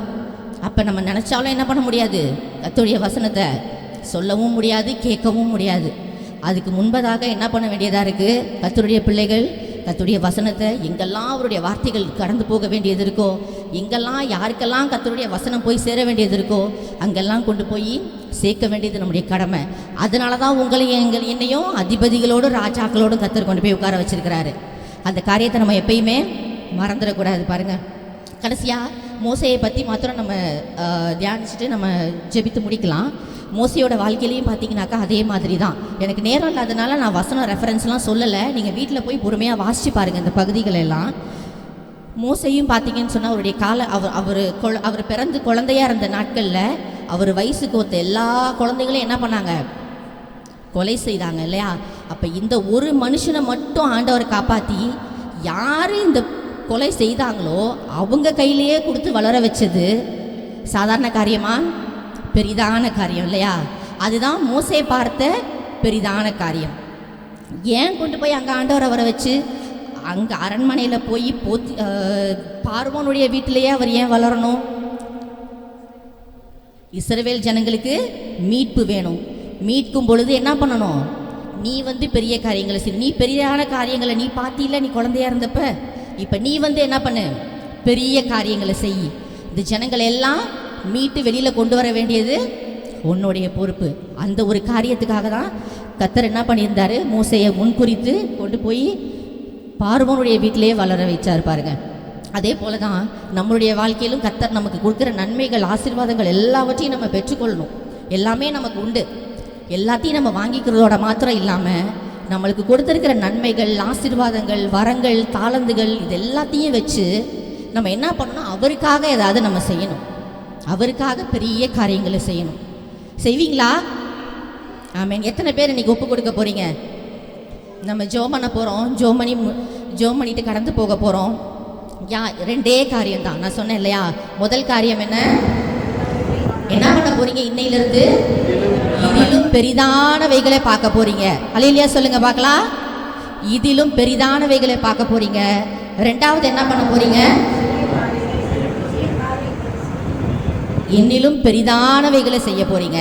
அப்போ நம்ம நினச்சாலும் என்ன பண்ண முடியாது, கர்த்தருடைய வசனத்தை சொல்லவும் முடியாது, கேட்கவும் முடியாது. அதுக்கு முன்பதாக என்ன பண்ண வேண்டியதாக இருக்குது? கர்த்தருடைய பிள்ளைகள் கர்த்தருடைய வசனத்தை எங்கெல்லாம் அவருடைய வார்த்தைகள் கடந்து போக வேண்டியது இருக்கோ, எங்கெல்லாம் யாருக்கெல்லாம் கர்த்தருடைய வசனம் போய் சேர வேண்டியது இருக்கோ அங்கெல்லாம் கொண்டு போய் சேர்க்க வேண்டியது நம்முடைய கடமை. அதனால தான் உங்களையும் என்னையும் அதிபதிகளோடும் ராஜாக்களோடும் கர்த்தர் கொண்டு போய் உட்கார வச்சிருக்கிறாரு. அந்த காரியத்தை நம்ம எப்பயுமே மறந்துடக்கூடாது. பாருங்கள், கடைசியாக மோசையை பற்றி மாத்திரம் நம்ம தியானிச்சுட்டு நம்ம ஜெபித்து முடிக்கலாம். மோசையோட வாழ்க்கையிலையும் பார்த்தீங்கன்னாக்கா அதே மாதிரி தான். எனக்கு நேரம் இல்லாதனால நான் வசனம் ரெஃபரன்ஸ்லாம் சொல்லலை. நீங்கள் வீட்டில் போய் பொறுமையாக வாசித்து பாருங்கள் இந்த பகுதிகளெல்லாம். மோசையும் பார்த்தீங்கன்னு சொன்னால் அவருடைய அவர் பிறந்து குழந்தையாக இருந்த நாட்களில் அவர் வயசுக்கு ஒத்த எல்லா குழந்தைகளையும் என்ன பண்ணாங்க? கொலை செய்தாங்க இல்லையா? அப்போ இந்த ஒரு மனுஷனை மட்டும் ஆண்டவர் காப்பாற்றி யார் இந்த கொலை செய்தாங்களோ அவங்க கையிலேயே கொடுத்து வளர வச்சது சாதாரண காரியமா? பெரிதான காரியம் இல்லையா? அதுதான் மோசே பார்த்த பெரிதான காரியம். ஏன் கொண்டு போய் அங்கே ஆண்டவர் அவரை வச்சு அங்கே அரண்மனையில் போய் பார்வோனுடைய வீட்டிலேயே அவர் ஏன் வளரணும்? இஸ்ரவேல் ஜனங்களுக்கு மீட்பு வேணும். மீட்கும் பொழுது என்ன பண்ணணும்? நீ பெரிய காரியங்களை செய். நீ பெரிதான காரியங்களை நீ பார்த்தில, நீ குழந்தையா இருந்தப்ப. இப்போ நீ என்ன பண்ணு? பெரிய காரியங்களை செய். இந்த ஜனங்களை எல்லாம் மீட்டு வெளியில் கொண்டு வர வேண்டியது உன்னுடைய பொறுப்பு. அந்த ஒரு காரியத்துக்காக தான் கர்த்தர் என்ன பண்ணியிருந்தாரு? மோசையை முன்குறித்து கொண்டு போய் பார்வோனுடைய வீட்டிலேயே வளர வச்சார். பாருங்க, அதே போல தான் நம்மளுடைய வாழ்க்கையிலும் கர்த்தர் நமக்கு கொடுக்குற நன்மைகள், ஆசீர்வாதங்கள் எல்லாவற்றையும் நம்ம பெற்றுக்கொள்ளணும். எல்லாமே நமக்கு உண்டு. எல்லாத்தையும் நம்ம வாங்கிக்கிறதோட மாத்திரம் இல்லாமல் நம்மளுக்கு கொடுத்துருக்கிற நன்மைகள், ஆசீர்வாதங்கள், வரங்கள், தாளந்துகள் இது எல்லாத்தையும் வச்சு நம்ம என்ன பண்ணணும்? அவருக்காக ஏதாவது நம்ம செய்யணும். அவருக்காக பெரிய காரியங்களை செய்யணும். செய்வீங்களா? ஆமேன். எத்தனை பேர் இன்னைக்கு ஒப்பு கொடுக்க போகிறீங்க? நம்ம ஜெபம் பண்ண போகிறோம். ஜெபம் பண்ணிட்டு கடந்து போக போகிறோம். ரெண்டே காரியம்தான் நான் சொன்னேன் இல்லையா? முதல் காரியம் என்ன பண்ண போகிறீங்க? இன்னையிலிருந்து இதிலும் பெரிதானவைகளை பார்க்க போகிறீங்க. அல்லேலூயா சொல்லுங்க பார்க்கலாம். இதிலும் பெரிதானவைகளை பார்க்க போகிறீங்க. ரெண்டாவது என்ன பண்ண போகிறீங்க? இன்னிலும் பெரிதானவைகளை செய்ய போகிறீங்க.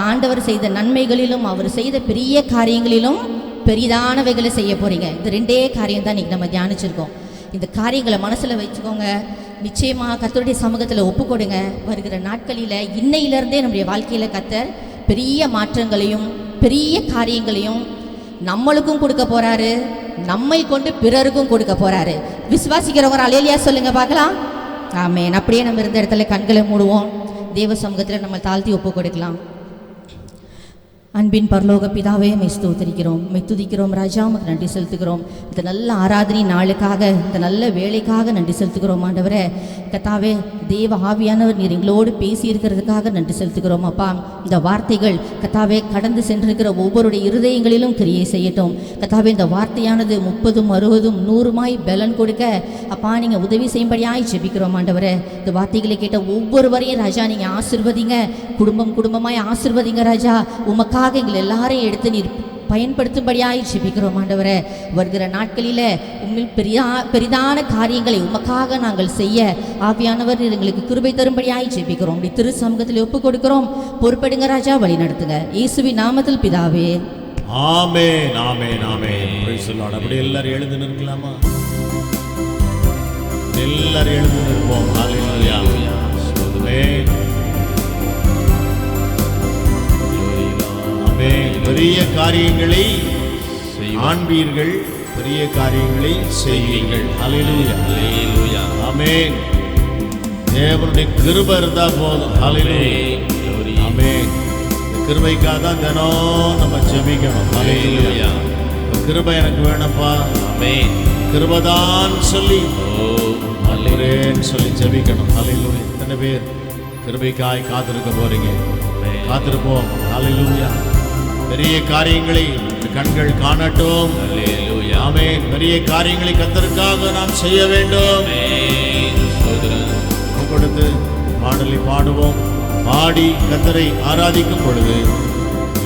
ஆண்டவர் செய்த நன்மைகளிலும் அவர் செய்த பெரிய காரியங்களிலும் பெரிதானவைகளை செய்ய போகிறீங்க. இந்த ரெண்டே காரியம் தான் இன்றைக்கி நம்ம தியானிச்சிருக்கோம். இந்த காரியங்களை மனசில் வச்சுக்கோங்க. நிச்சயமாக கர்த்தருடைய சமூகத்தில் ஒப்புக்கொடுங்க. வருகிற நாட்களில் இன்னையிலேருந்தே நம்முடைய வாழ்க்கையில் கர்த்தர் பெரிய மாற்றங்களையும் பெரிய காரியங்களையும் நம்மளுக்கும் கொடுக்க போகிறாரு, நம்மை கொண்டு பிறருக்கும் கொடுக்க போறாரு. விசுவாசிக்கிறவங்க அல்லேலூயா சொல்லுங்க பார்க்கலாம். ஆமென். அப்படியே நம்ம இருந்த இடத்துல கண்களை மூடுவோம். தேவ சமூகத்தில் நம்ம தாழ்த்தி ஒப்பு கொடுக்கலாம். அன்பின் பரலோக பிதாவே, மை ஸ்தோத்திரிக்கிறோம், மை துதிக்கிறோம் ராஜா, உமக்கு நன்றி செலுத்துகிறோம். இந்த நல்ல ஆராதனை நாளுக்காக, இந்த நல்ல வேலைக்காக நன்றி செலுத்துகிறோம் ஆண்டவரே. கர்த்தாவே, தேவ ஆவியானவர் நீர் எங்களோடு பேசியிருக்கிறதுக்காக நன்றி செலுத்துகிறோம் அப்பா. இந்த வார்த்தைகள் கர்த்தாவே கடந்து சென்றிருக்கிற ஒவ்வொருடைய இருதயங்களிலும் கிரியை செய்யட்டும். கர்த்தாவே, இந்த வார்த்தையானது 30, 60, 100 பலன் கொடுக்க அப்பா நீங்கள் உதவி செய்யும்படியாய் ஜெபிக்கிறோம் ஆண்டவரே. இந்த வார்த்தைகளை கேட்ட ஒவ்வொருவரையும் ராஜா நீங்கள் ஆசீர்வதிங்க, குடும்பமாய் ஆசீர்வதிங்க ராஜா. உமக்காக எங்களை எல்லாரையும் எடுத்து நீர் பயன்படுத்தும்படியாய் ஜெபிக்கிறோம் ஆண்டவரே. வருகிற நாட்களில் உண்மையில் பெரிதான காரியங்களை உமக்காக நாங்கள் செய்ய ஆவியானவர் எங்களுக்கு கிருபை தரும்படியாய் ஜெபிக்கிறோம். இப்படி திரு சமூகத்தில் ஒப்பு கொடுக்கிறோம். பொறுப்படுங்க ராஜா, வழி நடத்துங்க. இயேசுவின் நாமத்தில் பிதாவே, ஆமென், ஆமென், ஆமென். Praise the Lord. அப்படி எல்லாரும் எழுந்து நிற்கலாமா? எல்லாரும் எழுந்து நிற்போம். ஹalleluya. ஆமென். ஆமென். பெரிய காரியங்களை காண்பீர்கள், பெரிய காரியங்களை செய்வீர்கள். ஹalleluya. ஹalleluya. ஆமென். தேவனுடைய கிருபை இருந்தா போதும். ஹalleluya. ஆமென். கிருபைக்காக தான் தினம் நம்ம ஜெபிக்கணும். ஹalleluya. கிருபை எனக்கு வேணும்ப்பா. ஆமென். கிருபைதான் சொல்லி அல்லேன்னு சொல்லி ஜெபிக்கணும். ஹalleluya. எத்தனை பேர் கிருபைக்காய் காத்திருக்க போறீங்க? காத்திருப்போம். ஹalleluya. பெரிய காரியங்களை கண்கள் காணட்டும். ஹalleluya. ஆமென். பெரிய காரியங்களை கர்த்தருக்காக நாம் செய்ய வேண்டும். கொடுத்து பாடலை பாடுவோம். பாடி கர்த்தரை ஆராதிக்கும் பொழுது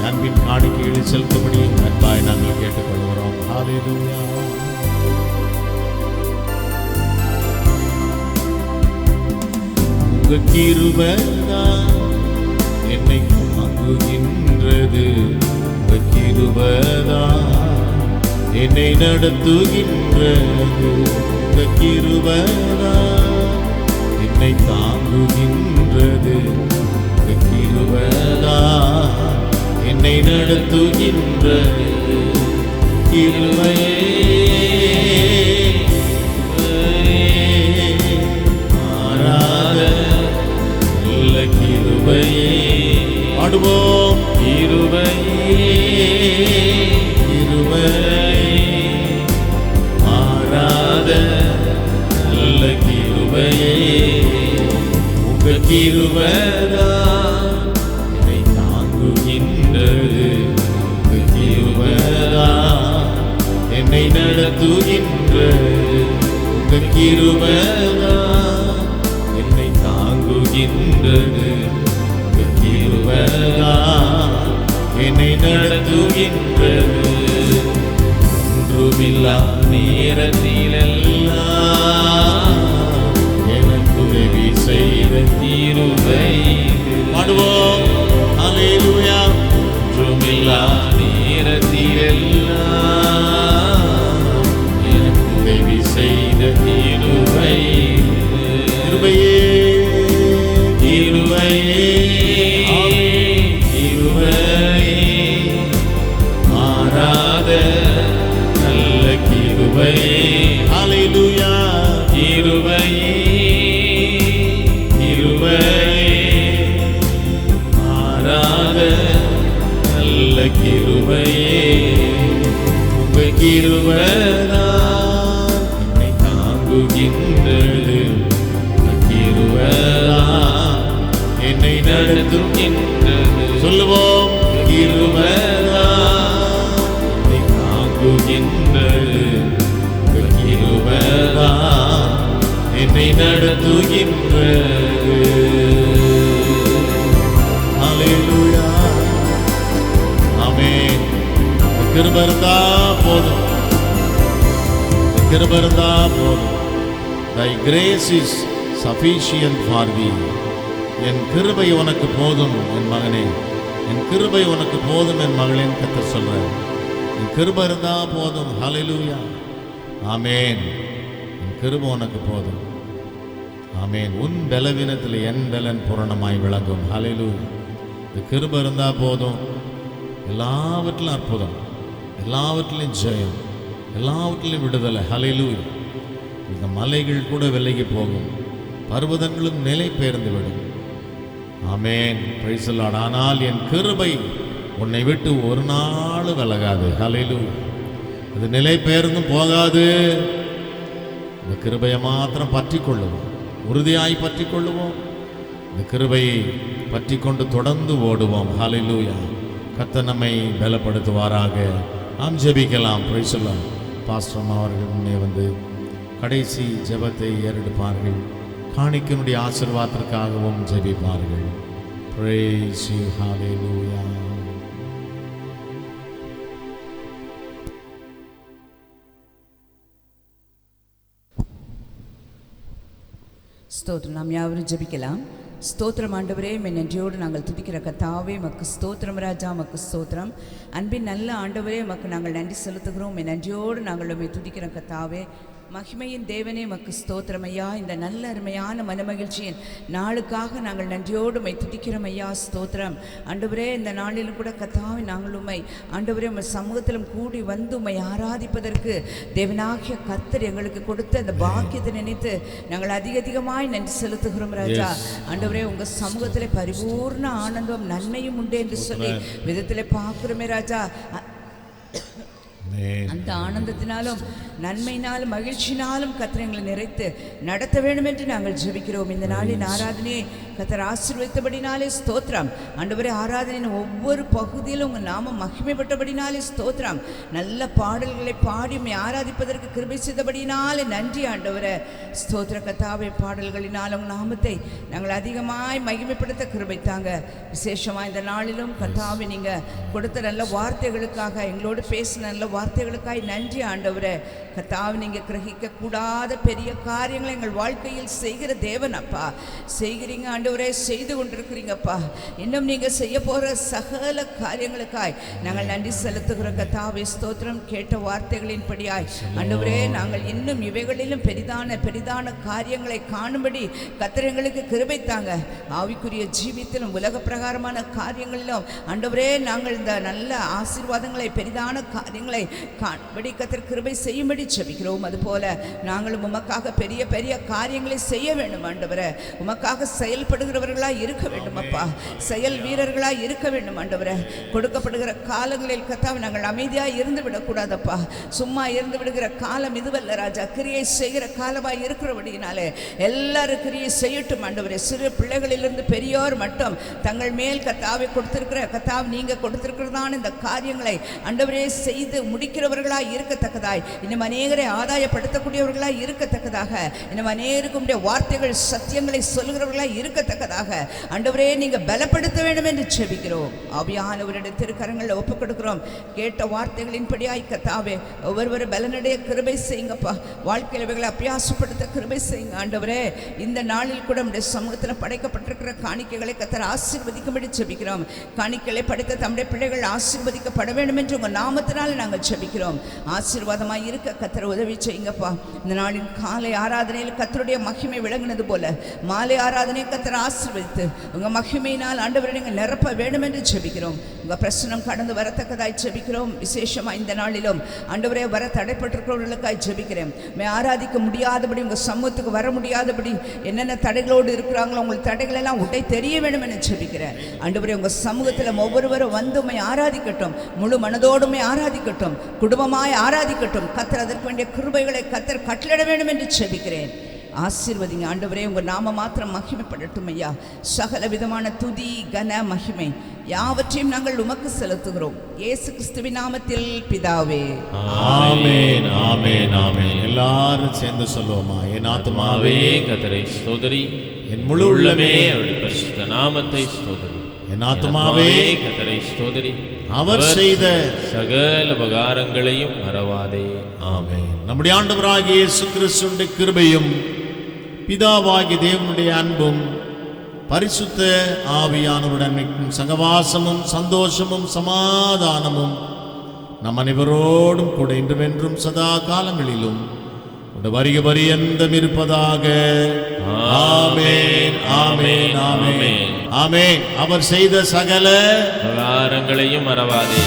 அன்பின் காணிக்கைகளை செலுத்தபடி அன்பாய் நாங்கள் கேட்டுக்கொள்கிறோம். ஹalleluya. உங்க கிருபைதான் என்னை தாங்குகின்றது, உங்க கிருபைதான் என்னை நடத்துகின்றது, உங்க கிருபைதான் என்னை தாங்குகின்றது, உங்க கிருபைதான் என்னை நடத்துகின்றது. கிருபையே மாறாத நல்ல கிருபையே. பாடுவோம். கிருபையே, கிருபையே மாறாத நல்ல கிருபையே. உங்க கிருபைதான் என்னை தாங்குகின்றது, உங்க கிருபைதான் என்னை நடத்துகின்றது, உங்க கிருபைதான் என்னை தாங்குகின்றது, உங்க கிருபைதான் என்னை நடத்துகின்றது. ஒன்றுமில்லா நேரத்திலெல்லாம் எனக்கு உதவி செய்த கிருபை. பாடுவோம். ஹalleluya. ஒன்றுமில்லா நேரத்திலெல்லாம் எனக்கு உதவி செய்த கிருபை. கிருபையே, கிருபையே, கிருபையே மாறாத நல்ல கிருபையே. ஹalleluya. கிருபையே, கிருபையே மாறாத நல்ல கிருபையே. உங்க கிருபைதான் என்னை தாங்குகின்றது, உங்க கிருபைதான் என்னை நடத்துகின்றது. சொல்லுவோம். கிருபைதான் என்னை தாங்குகின்றது, உங்க கிருபைதான் என்னை நடத்துகின்றது. ஹalleluya. ஆமென். கிருபை இருந்தா போதும், கிருபை இருந்தா போதும். Thy grace is sufficient for thee. என் கிருபை உனக்கு போதும் என் மகனே, என் கிருபை உனக்கு போதும் என் மகளேன்னு கர்த்தர் சொல்றார். என் கிருபை இருந்தா போதும். ஹalleluya. ஆமென். என் கிருபை உனக்கு போதும். ஆமென். உன் பலவீனத்தில் என் பலன் பூரணமாய் விளங்கும். ஹalleluya. இந்த கிருபை இருந்தா போதும். எல்லாவற்றிலும் அற்புதம், எல்லாவற்றிலும் ஜெயம், எல்லாவற்றிலும் விடுதலை. ஹல்லேலூயா. இந்த மலைகள் கூட விலகி போகும், பர்வதங்களும் நிலை பெயர்ந்து விடும். ஆமென். Praise the Lord. ஆனால் என் கிருபை உன்னை விட்டு ஒரு நாள் விலகாது. ஹல்லேலூயா. அது நிலை பெயர்ந்தும் போகாது. இந்த கிருபையை மாத்திரம் பற்றி கொள்ளுவோம், உறுதியாய் பற்றி கொள்ளுவோம். இந்த கிருபையை பற்றி கொண்டு தொடர்ந்து ஓடுவோம். ஹல்லேலூயா. கர்த்தர் நம்மை பலப்படுத்துவாராக. நாம் ஜெபிக்கலாம். Price the Lord. பாஸ்டர் அவர்கள் முன்னே வந்து கடைசி ஜெபத்தை ஏறெடுப்பார்கள். காணிக்கையினுடைய ஆசீர்வாதத்திற்காகவும் ஜெபிப்பார்கள். Praise you, hallelujah. ஸ்தோத்திரம். நாம் யாவரும் ஜெபிக்கலாம். ஸ்தோத்திரம் ஆண்டவரே, நன்றியோடு நாங்கள் துதிக்கிற கர்த்தாவே மக்கு ஸ்தோத்திரம். ராஜா மக்கு ஸ்தோத்திரம். அன்பின் நல்ல ஆண்டவரே மக்கு நாங்கள் நன்றி செலுத்துகிறோம். நன்றியோடு நாங்கள் உம்மை துதிக்கிற கர்த்தாவே, மகிமையின் தேவனே மக்கு ஸ்தோத்திரம் ஐயா. இந்த நல்ல அருமையான மனமகிழ்ச்சியின் நாளுக்காக நாங்கள் நன்றியோடு உம்மை துதிக்கிறோம் ஐயா. ஸ்தோத்திரம் ஆண்டவரே. இந்த நாளிலும் கூட கர்த்தாவே நாங்கள் உம்மை ஆண்டவரே உம்மை சமூகத்திலும் கூடி வந்து உம்மை ஆராதிப்பதற்கு தேவனாகிய கர்த்தர் எங்களுக்கு கொடுத்த அந்த பாக்கியத்தை நினைத்து நாங்கள் அதிகமாய் நன்றி செலுத்துகிறோம் ராஜா. ஆண்டவரே, உங்க சமூகத்திலே பரிபூர்ண ஆனந்தம் நன்மையும் உண்டு என்று சொல்லி விதத்திலே பார்க்கிறோமே ராஜா. அந்த ஆனந்தத்தினாலும் நன்மையினாலும் மகிழ்ச்சினாலும் கர்த்தர் எங்களை நிறைத்து நடத்த வேண்டும் என்று நாங்கள் ஜெபிக்கிறோம். இந்த நாளின் ஆராதனையை கர்த்தர் ஆசீர்வதித்தபடினாலே ஸ்தோத்திரம் ஆண்டவரே. ஆராதனையின் ஒவ்வொரு பகுதியிலும் உங்கள் நாமம் மகிமைப்பட்டபடினாலே ஸ்தோத்திரம். நல்ல பாடல்களை பாடி உம்மை ஆராதிப்பதற்கு கிருபை செய்தபடினாலே நன்றி ஆண்டவரே. ஸ்தோத்திர கர்த்தாவே, பாடல்களினால் உங்கள் நாமத்தை நாங்கள் அதிகமாய் மகிமைப்படுத்த கிருபை தாங்க. விசேஷமாக இந்த நாளிலும் கர்த்தாவே, நீங்கள் கொடுத்த நல்ல வார்த்தைகளுக்காக, எங்களோடு பேசின நல்ல வார்த்தைகளுக்காய் நன்றி ஆண்டவரே. கர்த்தாவே, நீங்கள் கிரகிக்க கூடாத பெரிய காரியங்களை எங்கள் வாழ்க்கையில் செய்கிற தேவன் அப்பா. செய்கிறீங்க ஆண்டவரே, செய்து கொண்டிருக்கிறீங்கப்பா. இன்னும் நீங்கள் செய்ய போகிற சகல காரியங்களுக்காய் நாங்கள் நன்றி செலுத்துகிற கர்த்தாவே ஸ்தோத்திரம். கேட்ட வார்த்தைகளின்படியாய் ஆண்டவரே, நாங்கள் இன்னும் இவைகளிலும் பெரிதான காரியங்களை காணும்படி கர்த்தர் எங்களுக்கு கிருபை தாங்க. ஆவிக்குரிய ஜீவித்திலும் உலக பிரகாரமான காரியங்களிலும் ஆண்டவரே, நாங்கள் இந்த நல்ல ஆசீர்வாதங்களை பெரிதான காரியங்களை காண்படி கர்த்தர் கிருபை செய்யும்படி ஜெபிக்கிறோம். அதுபோல நாங்களும் உமக்காக பெரிய பெரிய காரியங்களை செய்ய வேண்டும் ஆண்டவரே. உமக்காக செயல்படுகிறவர்களாய் இருக்க வேண்டும் அப்பா. செயல் வீரர்களாய் இருக்க வேண்டும் ஆண்டவரே. கொடுக்கப்படுகிற காலங்களில் கர்த்தாவே நாங்கள் அமைதியாய் இருந்து விடக்கூடாதப்பா. சும்மா இருந்து விடுகிற காலம் இதுவல்ல ராஜா. கிரியை செய்கிற காலமாய் இருக்கிறபடினாலே எல்லாரும் கிரியை செய்யட்டும் ஆண்டவரே. சிறு பிள்ளைகளிலிருந்து பெரியோர் மட்டும் தங்கள் மேல் கர்த்தாவை கொடுத்திருக்கிற கர்த்தாவை நீங்க கொடுத்திருக்கிறதான இந்த காரியங்களை ஆண்டவரே செய்து முடிக்கிறவர்களாய் இருக்கத்தக்கதாய், இன்னும் அநேகரை ஆதாயப்படுத்தக்கூடியவர்களாய் இருக்கத்தக்கதாக, இன்னும் அநேகருக்கும் வார்த்தைகள் சத்தியங்களை சொல்கிறவர்களாய் இருக்கத்தக்கதாக ஆண்டவரே நீங்க பலப்படுத்த வேண்டும் என்று ஜெபிக்கிறோம். ஆவியானவருடைய திருக்கரங்களில் ஒப்புக் கொடுக்கிறோம். கேட்ட வார்த்தைகளின்படியாய் கர்த்தாவே ஒவ்வொரு பலனடைய கிருபை செய்யுங்கப்பா. வாழ்க்கையில் இவைகளை அபியாசப்படுத்த கிருபை செய்யுங்க ஆண்டவரே. இந்த நாளில் கூட நம்முடைய சமூகத்தில் படைக்கப்பட்டிருக்கிற காணிக்கைகளை கர்த்தர் ஆசீர்வதிக்கும்படி ஜெபிக்கிறோம். காணிக்கைகளை படைத்த தம்முடைய பிள்ளைகள் ஆசீர்வதிக்கப்பட வேண்டும் என்று உங்கள் நாமத்தினால் நாங்கள் ஜெபிக்கிறோம். ஆசீர்வாதமாய் இருக்க கர்த்தர் உதவி செய்யுங்கப்பா. இந்த நாளின் காலை ஆராதனையில் கர்த்தருடைய மகிமை விளங்கினது போல மாலை ஆராதனை கர்த்தர் ஆசீர்வதித்து உங்க மகிமையினால் ஆண்டவரை நீங்கள் நிரப்ப வேண்டும் என்று ஜெபிக்கிறோம். உங்க பிரச்சனம் கடந்து வரத்தக்கதாய் ஜெபிக்கிறோம். விசேஷமாக இந்த நாளிலும் ஆண்டவரே வர தடைப்பட்டிருக்கிறவர்களுக்காய் ஜெபிக்கிறேன். ஆராதிக்க முடியாதபடி, உங்க சமூகத்துக்கு வர முடியாதபடி என்னென்ன தடைகளோடு இருக்கிறாங்களோ உங்கள் தடைகள் எல்லாம் உடை தெரிய வேண்டும் என்று ஜெபிக்கிறேன். ஆண்டவரே, உங்க சமூகத்தில் ஒவ்வொருவரும் வந்து உம்மை ஆராதிக்கட்டும், முழு மனதோடுமே ஆராதிக்கட்டும், குடும்பமாய் ஆராதிக்கட்டும். கர்த்தர் அதற்கு வேண்டிய கிருபைகளை கர்த்தர் கட்டளிட வேண்டும் என்று ஜெபிக்கிறேன். ஆசீர்வதிங்க ஆண்டவரே. உங்கள் நாம மாத்திரம் மகிமைப்படட்டும் ஐயா. சகல விதமான துதி கன மகிமை யாவற்றையும் நாங்கள் உமக்கு செலுத்துகிறோம். இயேசு கிறிஸ்துவின் நாமத்தில் பிதாவே, ஆமென், ஆமென், ஆமென். எல்லாரும் சேர்ந்து சொல்லுவோமா? என் ஆத்துமாவே கர்த்தரை ஸ்தோத்திரி, என் முழு உள்ளமே அவருடைய பரிசுத்த நாமத்தை ஸ்தோத்திரி. என் ஆத்துமாவே கர்த்தரை ஸ்தோத்திரி, அவர் செய்த சகல உபகாரங்களையும் மறவாதே. ஆமென். நம்முடைய ஆண்டவராகிய இயேசு கிறிஸ்துவின் கிருபையும் பிதாவாகிய தேவனுடைய அன்பும் பரிசுத்த ஆவியானவருடன் சகவாசமும் சந்தோஷமும் சமாதானமும் நம் அனைவரோடும் கூட இன்றுமென்றும் சதா காலங்களிலும் வருக பரியந்தம் இருப்பதாக. ஆமென், ஆமென், ஆமென், ஆமென். அவர் செய்த சகல உபகாரங்களையும் மறவாதே.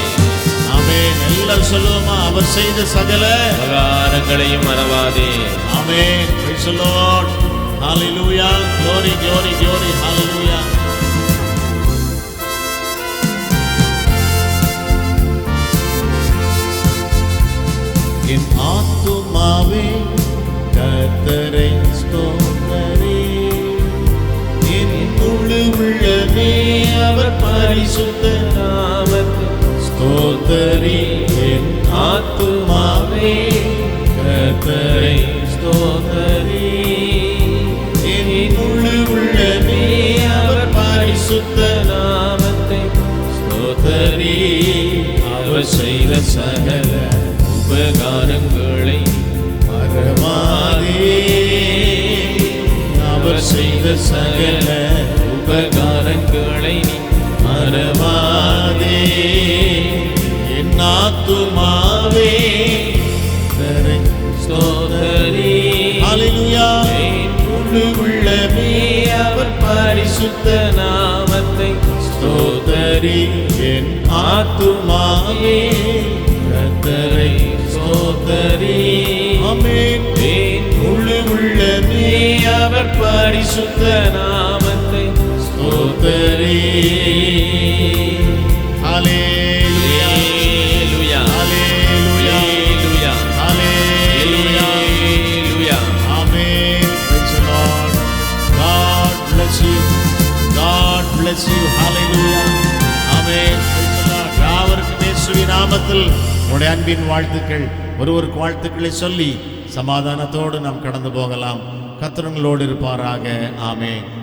ஆமென். ஆமென். எல்லாரும் சொல்லுவோமா? அவர் செய்த சகல உபகாரங்களையும் மறவாதே. ஆமென். Praise the Lord. Hallelujah. Glory, glory, glory. Hallelujah. என் ஆத்துமாவே கர்த்தரை ஸ்தோத்தரி, என் முழு உள்ளமே அவர் பரிசுத்த நாமத்தை ஸ்தோத்தரி. என் ஆத்துமாவே கர்த்தரை ஸ்தோத்தரி, என் முழு உள்ளமே அவர் பரிசுத்த நாமத்தை ஸ்தோத்தரி. அவர் செய்த சகல உபகாரங்களை மறவாதே. அவர் செய்த சகல உபகாரங்களை நீ மறவாதே. என் ஆத்துமாவே கர்த்தரை ஸ்தோத்தரி. ஹல்லேலூயா. என் முழு உள்ளமே அவர் பரிசுத்த நாமத்தை ஸ்தோத்தரி. என் ஆத்துமாவே கர்த்தரை ஸ்தோத்தரி. ஆமென். என் முழு உள்ளமே அவர் பரிசுத்த நாமத்தை ஸ்தோத்தரி. ஹல்லேலூயா. ஹல்லேலூயா. ஹல்லேலூயா. ஹல்லேலூயா. ஹல்லேலூயா. ஹல்லேலூயா. Amen. Praise the Lord. God bless you. God bless you. Hallelujah. Amen. Praise the Lord. யாவருக்கும் இயேசுவின் நாமத்தில் உடைய அன்பின் வாழ்த்துக்கள். ஒருவருக்கு வாழ்த்துக்களை சொல்லி சமாதானத்தோடு நாம் கடந்து போகலாம். கர்த்தர் உங்களோடு இருப்பாராக. ஆமென்.